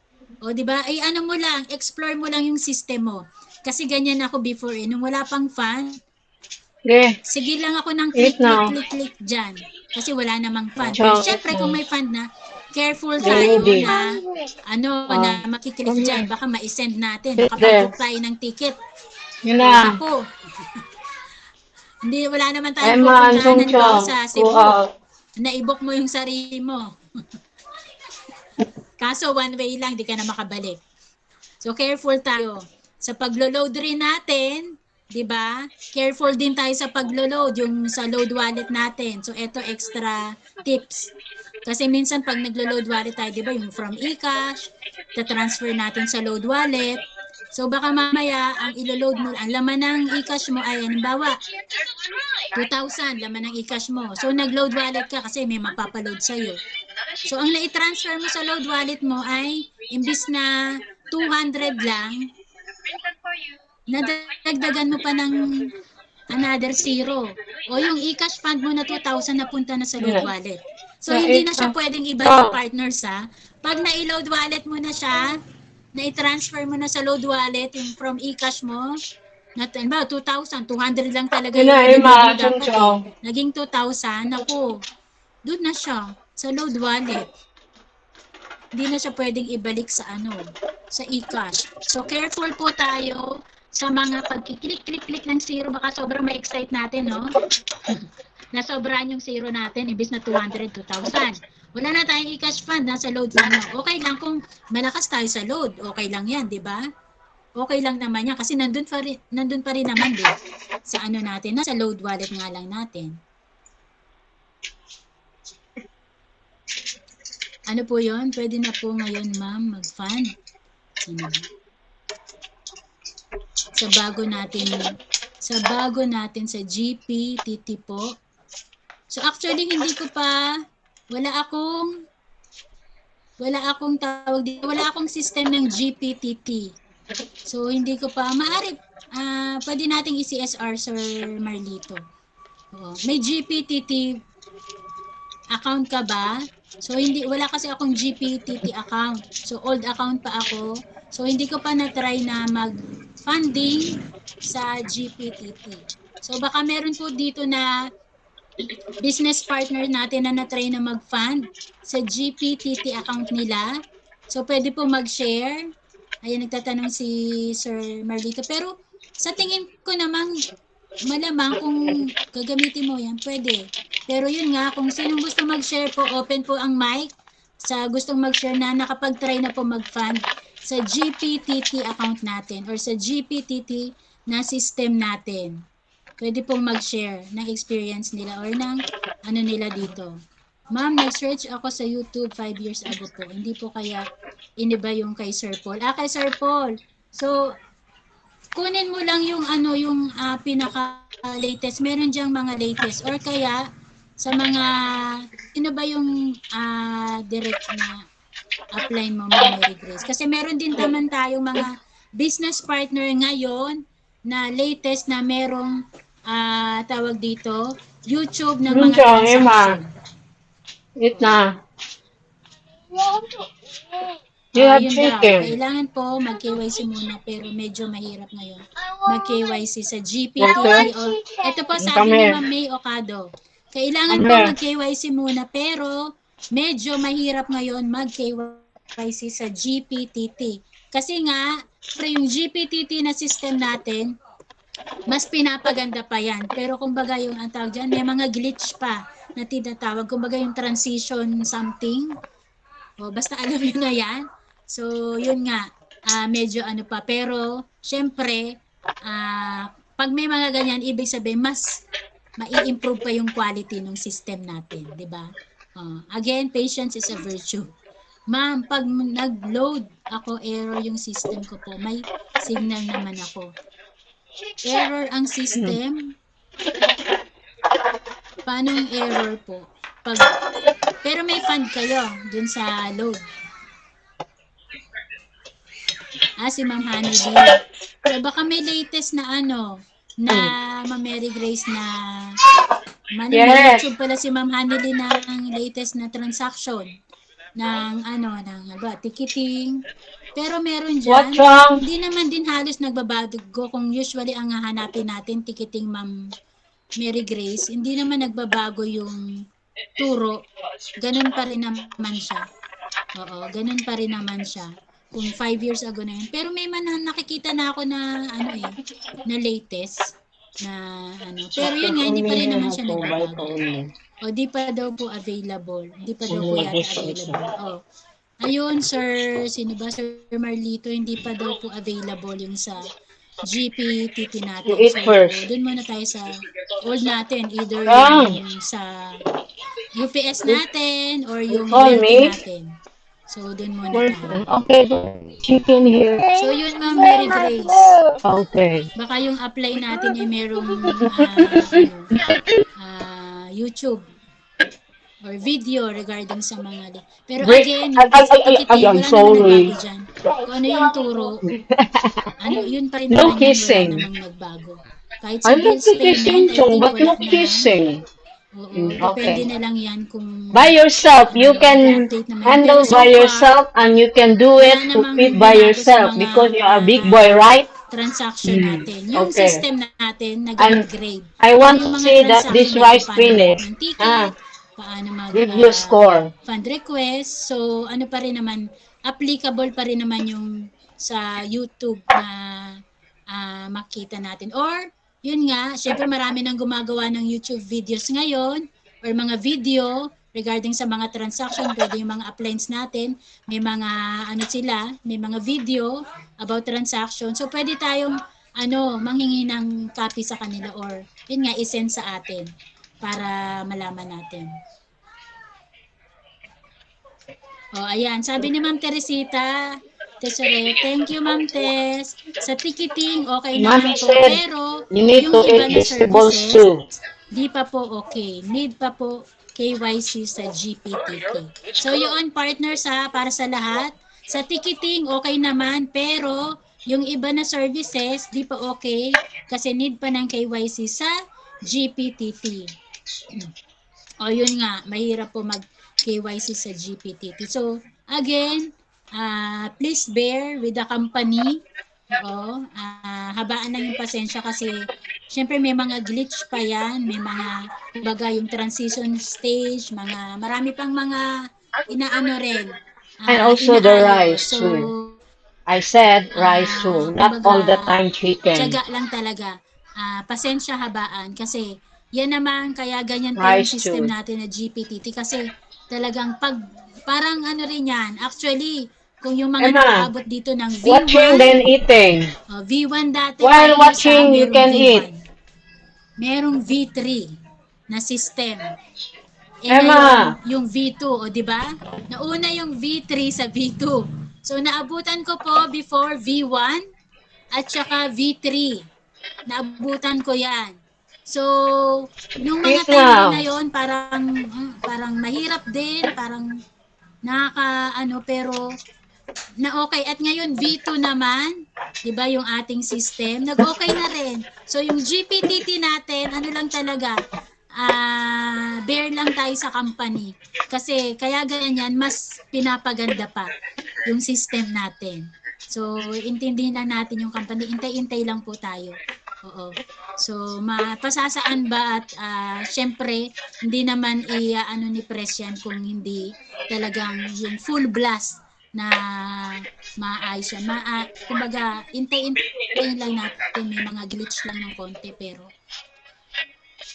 di ba? Ay mo lang, explore mo lang yung system mo. Kasi ganyan ako before nung wala pang fund, sige lang ako ng click dyan. Kasi wala namang fund. Pero syempre kung may fund na, careful tayo na na makiklik dyan. Baka ma-send natin. Nakapag-book tayo ng ticket. Yun na. Ako. Hindi, wala naman tayong pupuntahan ko sa Cebu. Na-i-book mo yung sarili mo. Kaso one way lang, di ka na makabalik. So careful tayo. Sa paglo-load rin natin, di ba? Careful din tayo sa paglo-load, yung sa load wallet natin. So ito extra tips. Kasi minsan pag naglo-load wallet tayo, di ba, yung from eCash, ta-transfer natin sa load wallet. So baka mamaya ang ilo-load mo, ang laman ng eCash mo ay halimbawa 2,000 laman ng eCash mo. So nag-load wallet ka kasi may mapapaload sa iyo. So ang na-transfer mo sa load wallet mo ay imbis na 200 lang, nadagdagan mo pa ng another zero. O yung eCash fund mo na 2,000 na punta na sa load wallet. So hindi na siya pwedeng iba sa partners ha. Pag na-load wallet mo na siya, na-transfer mo na sa load wallet yung from eCash mo, ba 2,000, 200 lang talaga yung mo dapat naging 2,000, ako, doon na siya sa load wallet. Hindi na siya pwedeng ibalik sa sa eCash. So careful po tayo sa mga pagkiklik-klik-klik ng zero, baka sobrang ma-excite natin, no? Nasobrahan yung zero natin, ibis na 200, 2,000. Wala na tayong eCash fund, nasa load lang. Okay lang kung malakas tayo sa load, okay lang yan, di ba? Okay lang naman yan, kasi nandun pa rin naman, di sa natin, nasa load wallet nga lang natin. Ano po yon? Pwede na po ngayon, ma'am, mag-fund. Sa bago natin sa GPTT po. So actually hindi ko pa wala akong system ng GPTT. So hindi ko pa pwede nating i-CSR Sir Marlito. May GPTT account ka ba? So wala kasi akong GPTT account. So old account pa ako. So hindi ko pa na-try na mag-funding sa GPTT. So baka meron po dito na business partner natin na na-try na mag-fund sa GPTT account nila. So pwede po mag-share. Ayan, nagtatanong si Sir Marlito. Pero sa tingin ko namang malamang kung gagamitin mo yan, pwede. Pero yun nga, kung sinong gusto mag-share po, open po ang mic sa gustong mag-share na nakapag-try na po mag-fund sa GPTT account natin or sa GPTT na system natin. Pwede pong mag-share ng experience nila or ng nila dito. Ma'am, nag-search ako sa YouTube 5 years ago po. Hindi po kaya iniba yung kay Sir Paul. Kay Sir Paul. So, kunin mo lang yung pinaka-latest. Meron diyang mga latest. Or kaya, sa mga, ba yung direct na apply mo, Mary Grace? Kasi meron din naman tayong mga business partner ngayon na latest na merong tawag dito, YouTube ng mga transaction. Eat na. You have chicken. Kailangan po mag-KYC muna pero medyo mahirap ngayon. Mag-KYC sa GPTT. Ito po sabi ni Ma'am May Ocado. Kailangan po mag-KYC muna pero medyo mahirap ngayon mag-KYC KYC sa GPTT. Kasi nga, yung GPTT na system natin, mas pinapaganda pa yan. Pero kumbaga yung ang tawag dyan, may mga glitch pa na tinatawag. Kumbaga yung transition something. O, basta alam nyo na yan. So, yun nga, medyo ano pa. Pero, syempre, pag may mga ganyan, ibig sabihin, mas mai-improve pa yung quality ng system natin. Di ba? Again, patience is a virtue. Ma'am, pag nag-load ako, error yung system ko po. May signal naman ako. Error ang system? Paano yung error po? Pero may fund kayo dun sa load. Si Ma'am Honey D. So baka may latest na na Ma'am Grace na may YouTube pala si Ma'am Honey D ng latest na transaction ng ticketing. Pero meron dyan, hindi naman din halos nagbabago kung usually ang hahanapin natin ticketing Ma'am Mary Grace, hindi naman nagbabago yung turo, ganun pa rin naman siya. Oo, ganun pa rin naman siya. Kung 5 years ago na yun. Pero may nakikita na ako na na latest na Pero yun nga, hindi pa rin naman siya nagbabago. Di pa daw po available. Hindi pa daw po yata available. Ayun, sir, sino ba? Sir Marlito, hindi pa daw po available yung sa GPTT natin. So, dun muna tayo sa old natin. Either yung sa UPS natin or yung BLT natin. So, dun muna tayo. Okay, chicken here. So, yun, Ma'am Mary Grace. Okay. Baka yung apply natin ay merong YouTube or video regarding sa mga pero again, yung sorry. Dyan, kung ano yung turo, yun pa rin naman wala namang nagbago. Kahit sa bills payment, but no kissing. Depende na lang yan kung by yourself, you can handle by yourself and you can do it to fit by yourself because you are a big boy, right? Transaction natin. Yung system natin nag-upgrade. I want to say that this rice finish. Paano review score. Fund request. So, pa rin naman, applicable pa rin naman yung sa YouTube na makita natin. Or, yun nga, syempre marami nang gumagawa ng YouTube videos ngayon or mga video regarding sa mga transaction, pwede yung mga uplines natin, may mga may mga video about transaction. So, pwede tayong manghingi ng copy sa kanila or yun nga, isend sa atin para malaman natin. Ayan. Sabi ni Ma'am Teresita, Tesore, thank you, Ma'am Tess. Sa ticketing, okay naman po. Pero, yung iba na services, di pa po okay. Need pa po KYC sa GPTT. So, yun, partners para sa lahat. Sa ticketing, okay naman. Pero, yung iba na services, di pa okay. Kasi need pa ng KYC sa GPTT. Yun nga, mahirap po mag-KYC sa GPTT. So, again, please bear with the company. Habaan lang yung pasensya kasi syempre may mga glitch pa yan, may mga yung transition stage, marami pang mga rin. And also the rice too. I said rice too, not all the time chicken. Tiyaga lang talaga. Pasensya habaan kasi yan naman kaya ganyan pa yung system natin na GPTT kasi talagang parang rin yan. Actually, kung yung mga nakaabot dito ng V1, watching then eating. V1 dati. While watching, you can V1. Eat. Merong V3 na system. Emma. Yung V2, di ba? Nauna yung V3 sa V2. So, naabutan ko po before V1 at saka V3. Naabutan ko yan. So, nung mga time na yon parang mahirap din, parang pero na okay. At ngayon, V2 naman, di ba yung ating system, nag-okay na rin. So, yung GPTT natin, lang talaga, bear lang tayo sa company. Kasi, kaya ganyan, mas pinapaganda pa yung system natin. So, intindihin lang natin yung company. Intay-intay lang po tayo. Oo. So, pasasaan ba at syempre, hindi naman ni press yan kung hindi talagang yung full blast na maayos yan. Kumbaga, intay-intayin lang natin, may mga glitch lang ng konti, pero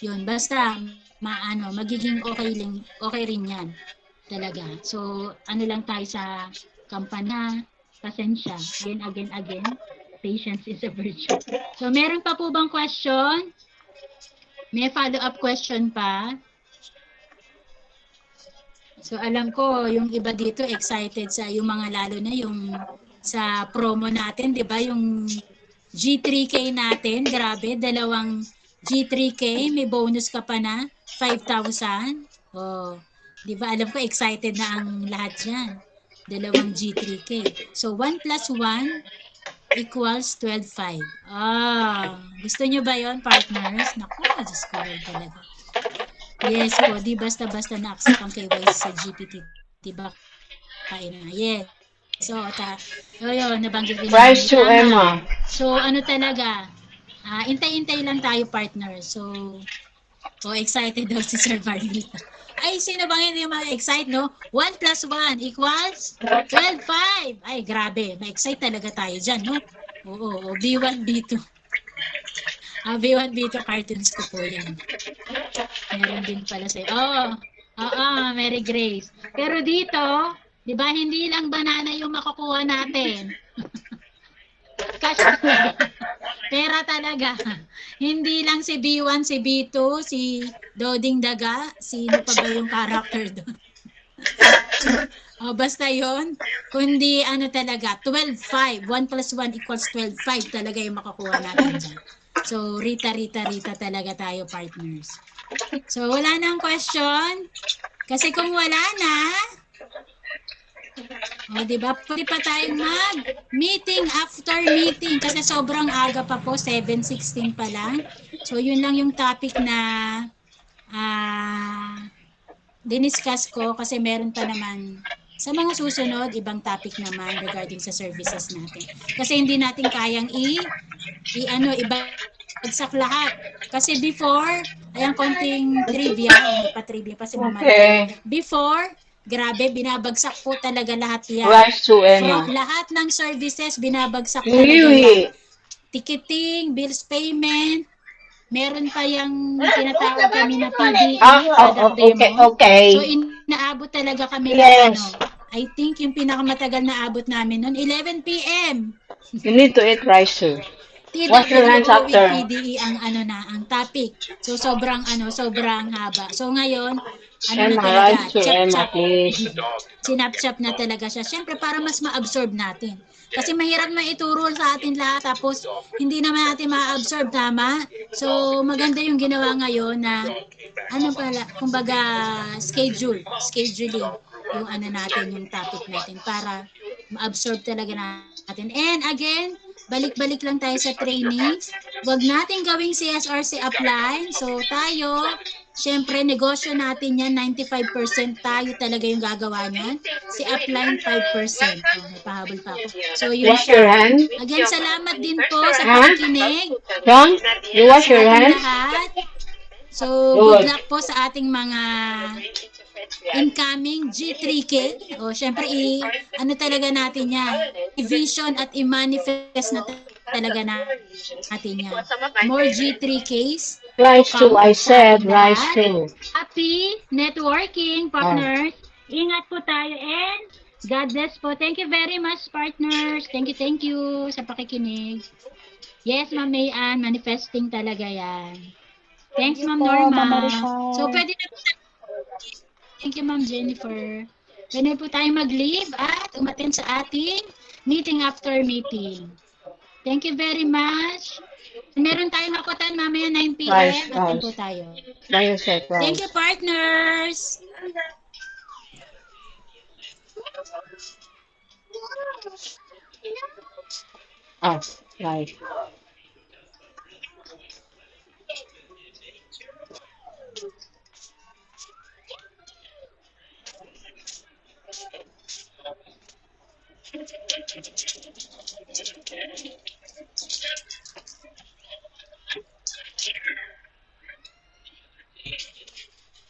yun, basta magiging okay rin yan talaga. So, ano lang tayo sa kampanya, pasensya, again, patience is a virtue. So, meron pa po bang question? May follow-up question pa? So alam ko yung iba dito excited sa yung mga lalo na yung sa promo natin, 'di ba? Yung G3K natin, grabe, dalawang G3K, may bonus ka pa na 5,000. Oh, 'di ba? Alam ko excited na ang lahat diyan. Dalawang G3K. So 1 plus 1 equals 12,500. Gusto nyo ba yon, partners? Naku, Diyos ko talaga. Yes po, di basta-basta na-accept ang KYC sa GPT. Diba? Kain na. Yes. So, yun, nabanggit rin Rise to Emma. So, ano talaga, intay-intay lang tayo, partner. So, excited daw si Sir Marlita. Ay, sino bang hindi ma-excite, no? 1 plus 1 equals 12,500. Ay, grabe. Ma-excite talaga tayo dyan, no? Oo, B1, B2. B1, B2 cartoons ko po yan. Meron din pala sa'yo. Mary Grace. Pero dito, di ba, hindi lang banana yung makukuha natin. Cash pera talaga. Hindi lang si B1, si B2, si Doding Daga, sino pa ba yung character doon? Basta yon, kundi talaga, 12,500. 1 plus 1 equals 12,500 talaga yung makukuha natin dyan. So, Rita talaga tayo, partners. So, wala nang question. Kasi kung wala na, diba, pwede pa tayong mag-meeting after meeting. Kasi sobrang aga pa po, 7:16 pa lang. So, yun lang yung topic na diniscuss ko kasi meron pa naman sa mga susunod, ibang topic naman regarding sa services natin. Kasi hindi natin kayang ibagsak lahat. Kasi before, ayan konting trivia, hindi pa trivia pa si Mama. Okay. Before, grabe, binabagsak po talaga lahat yan. Rise to Emma. Lahat ng services, binabagsak talaga yan. Ticketing, bills payment, meron pa yung tinatawag kami na PDE, okay. So, inaabot talaga kami Yes. I think yung pinakamatagal na abot namin noon, 11 p.m. You need to eat rice too. Wash your hands after. PDE ang topic. So, sobrang haba. So, ngayon, Emma, rice to Emma, please. Sinap-chap na talaga siya. Siyempre, para mas ma-absorb natin. Kasi mahirap na ituro sa atin lahat, tapos hindi naman natin ma-absorb, tama? So, maganda yung ginawa ngayon na, kumbaga, scheduling yung natin, yung topic natin, para ma-absorb talaga natin. And again, balik-balik lang tayo sa trainings. Huwag natin gawing CSRC upline. So, tayo, syempre, negosyo natin yan, 95% tayo talaga yung gagawa niyan. Si upline, 5%. May pahabol pa ako. So, yun Wash your siya. hands. Again, salamat din po sa pakikinig. John, you wash your hands? Lahat. So, good luck po sa ating mga incoming G3K. Syempre, talaga natin yan. I-vision at i-manifest na talaga natin yan. More G3Ks. Rise to, I said, rise to. Happy networking, partners. Ingat po tayo and God bless po. Thank you very much, partners. Thank you sa pakikinig. Yes, Ma'am Mayan, manifesting talaga yan. Thanks, Ma'am Norma. So, pwede na po thank you, Ma'am Jennifer. Pwede po tayo mag-leave at umattend sa ating meeting after meeting. Thank you very much. Meron tayong hakutan mamaya 9 p.m. At po tayo. Thank you, partners. Right.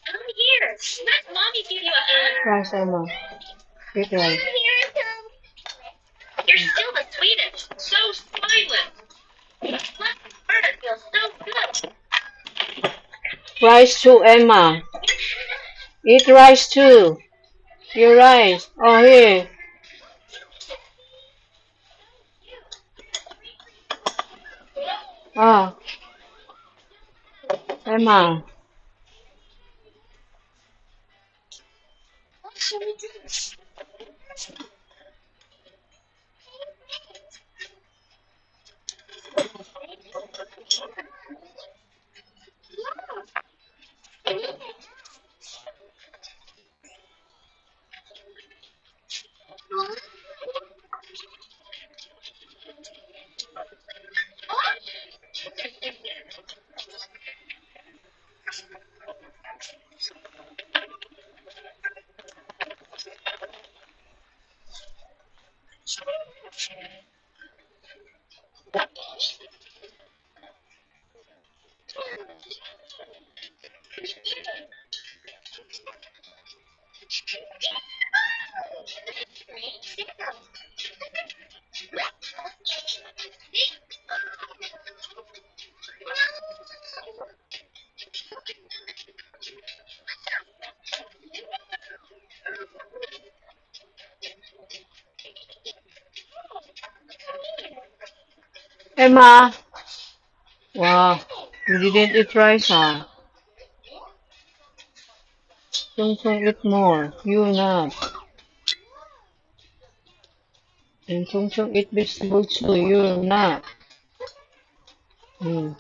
I'm here. Let mommy give you a hug. Rice, Emma. Eat rice. I'm here to Rice too, Emma. Eat rice too. Your rice. Oh, here. Ah, Emma. Emma. Wow. You didn't eat rice, huh? Don't eat more. You not. And don't eat vegetables too. You not. Hmm.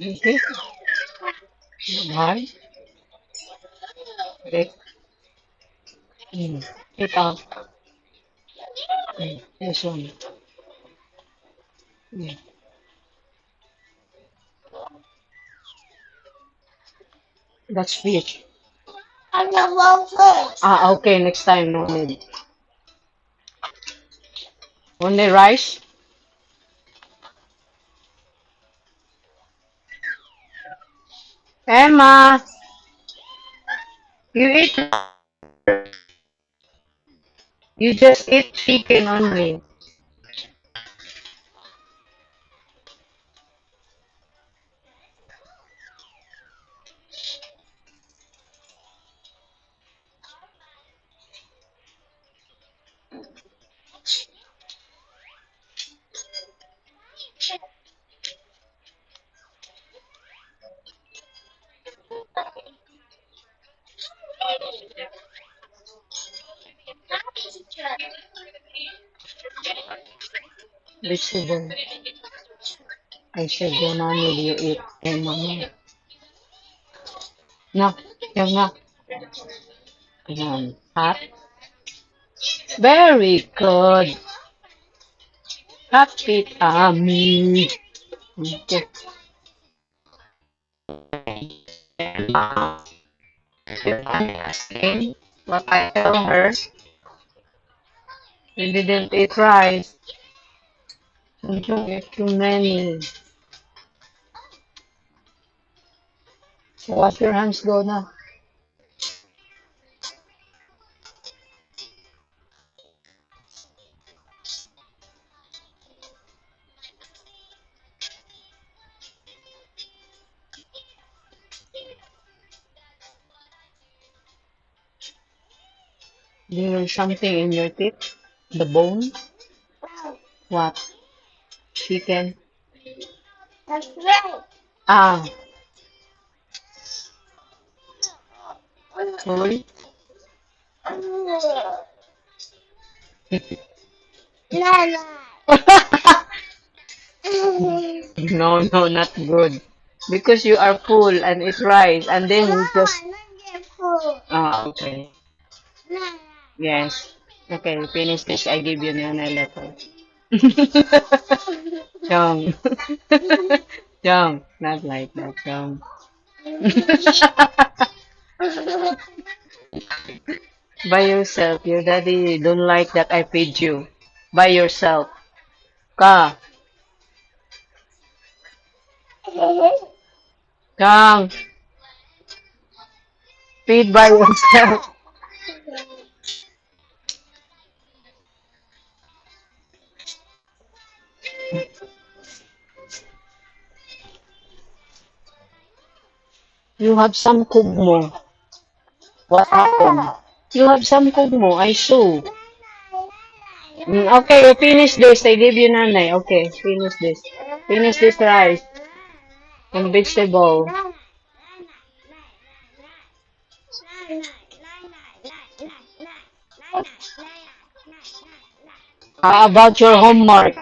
Okay. Bye. Okay. Hmm. Eat up. Hmm. This one. Hmm. That's fish. Ah, okay. Next time, no need. Only rice. Emma, you eat. You just eat chicken only. Vegetable. I said, your mommy, you eat. Emma, no. No. Yan na. Ayan. Hot. Very good. Happy tummy. Okay. If I'm asking what I tell her, you didn't eat rice. Don't you eat too many. Wash your hands, go na. There's something in your teeth? The bone? What? Chicken? Ah, sorry. No, no, not good. Because you are full and eat rice and then you just ah, okay. Yes. Okay, finish this. I give you Nana letter. Chong. Chong. Not like that, Chong. By yourself. Your daddy don't like that I feed you. By yourself. Ka. Chong. Feed by yourself. You have some kugmo. What happened? You have some kugmo. I saw. Okay, you finish this. I give you nanay. Okay, finish this. Finish this rice and vegetable. How about your homework?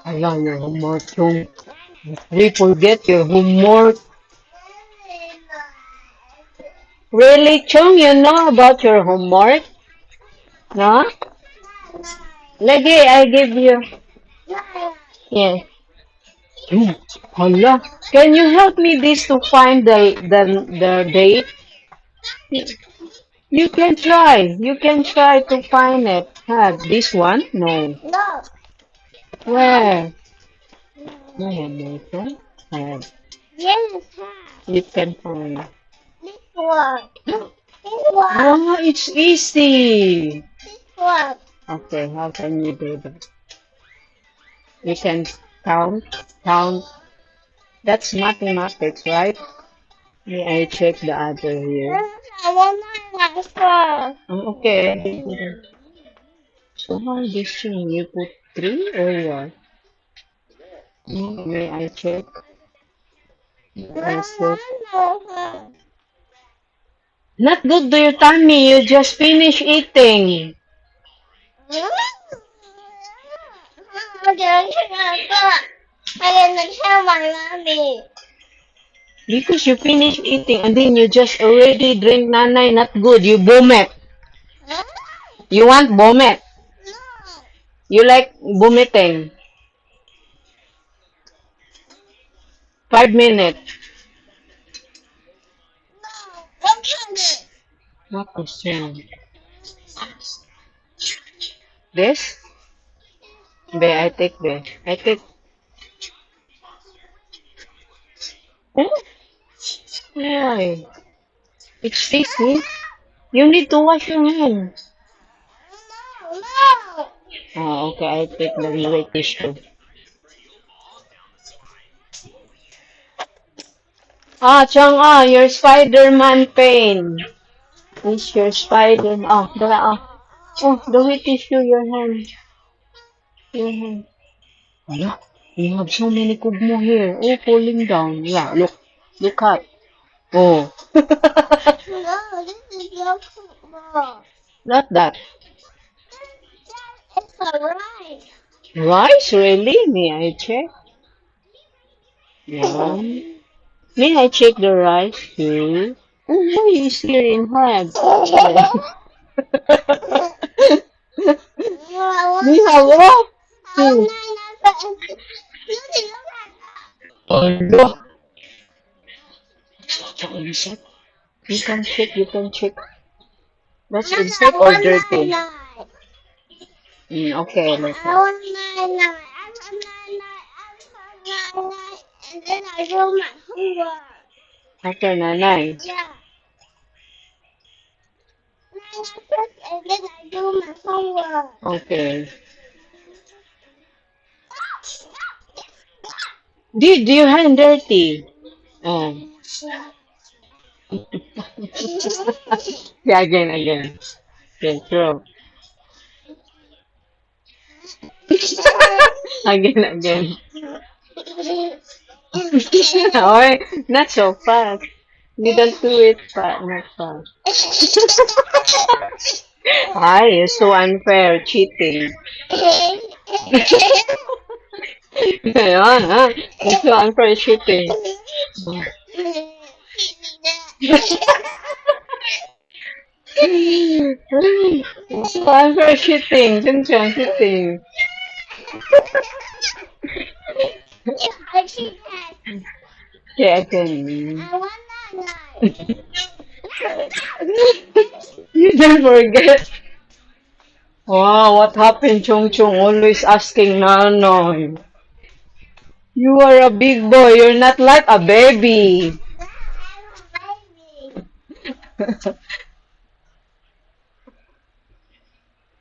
I love your homework, Chung. We forget your homework. Really, Chung, you know about your homework? No? Lagi, I give you. Yes. Chung, hala. Can you help me this to find the date? You can try. You can try to find it. Have this one? No. Where? No, Nathan. Have. You can find. Oh, it's easy. Okay, how can you do that? You can count. That's mathematics, right? May I check the other here? Okay. So how this thing? You put 3 or what? May I check? I check. Not good to your tummy. You just finish eating. Because you finish eating and then you just already drink nanay. Not good. You vomit. You want vomit. You like vomiting. 5 minutes. What question? This? Be, I take be. I take. Oh, why? It's easy. You need to wash your hands. Oh, okay. I take the wet tissue. Ah, Chong, your Spider-Man pain. It's your Spider-Man. Oh, the wet tissue, your hand. Your hand. Wala. You have so many kugmo here. Oh, falling down. Yeah, look. Look up. Oh. Not that. Rice? Really? May I check? Yeah. May I check the rice too? Oh, why is here in hand? May have what? Two. Ano? So insect? You can check. That's insect or dirty? Okay, let's after nanay. Okay. Did your hand dirty? Oh. Yeah, again. Okay, true. Again. Oh, not so fast. You don't do it fast, not fast. Ay, you're so unfair, cheating. Ayun, ha? You're so unfair, cheating. So unfair, cheating. Dun siya, cheating. Okay, again. You don't forget. Wow, what happened, Chung Chung? Always asking Nanoy. You are a big boy. You're not like a baby.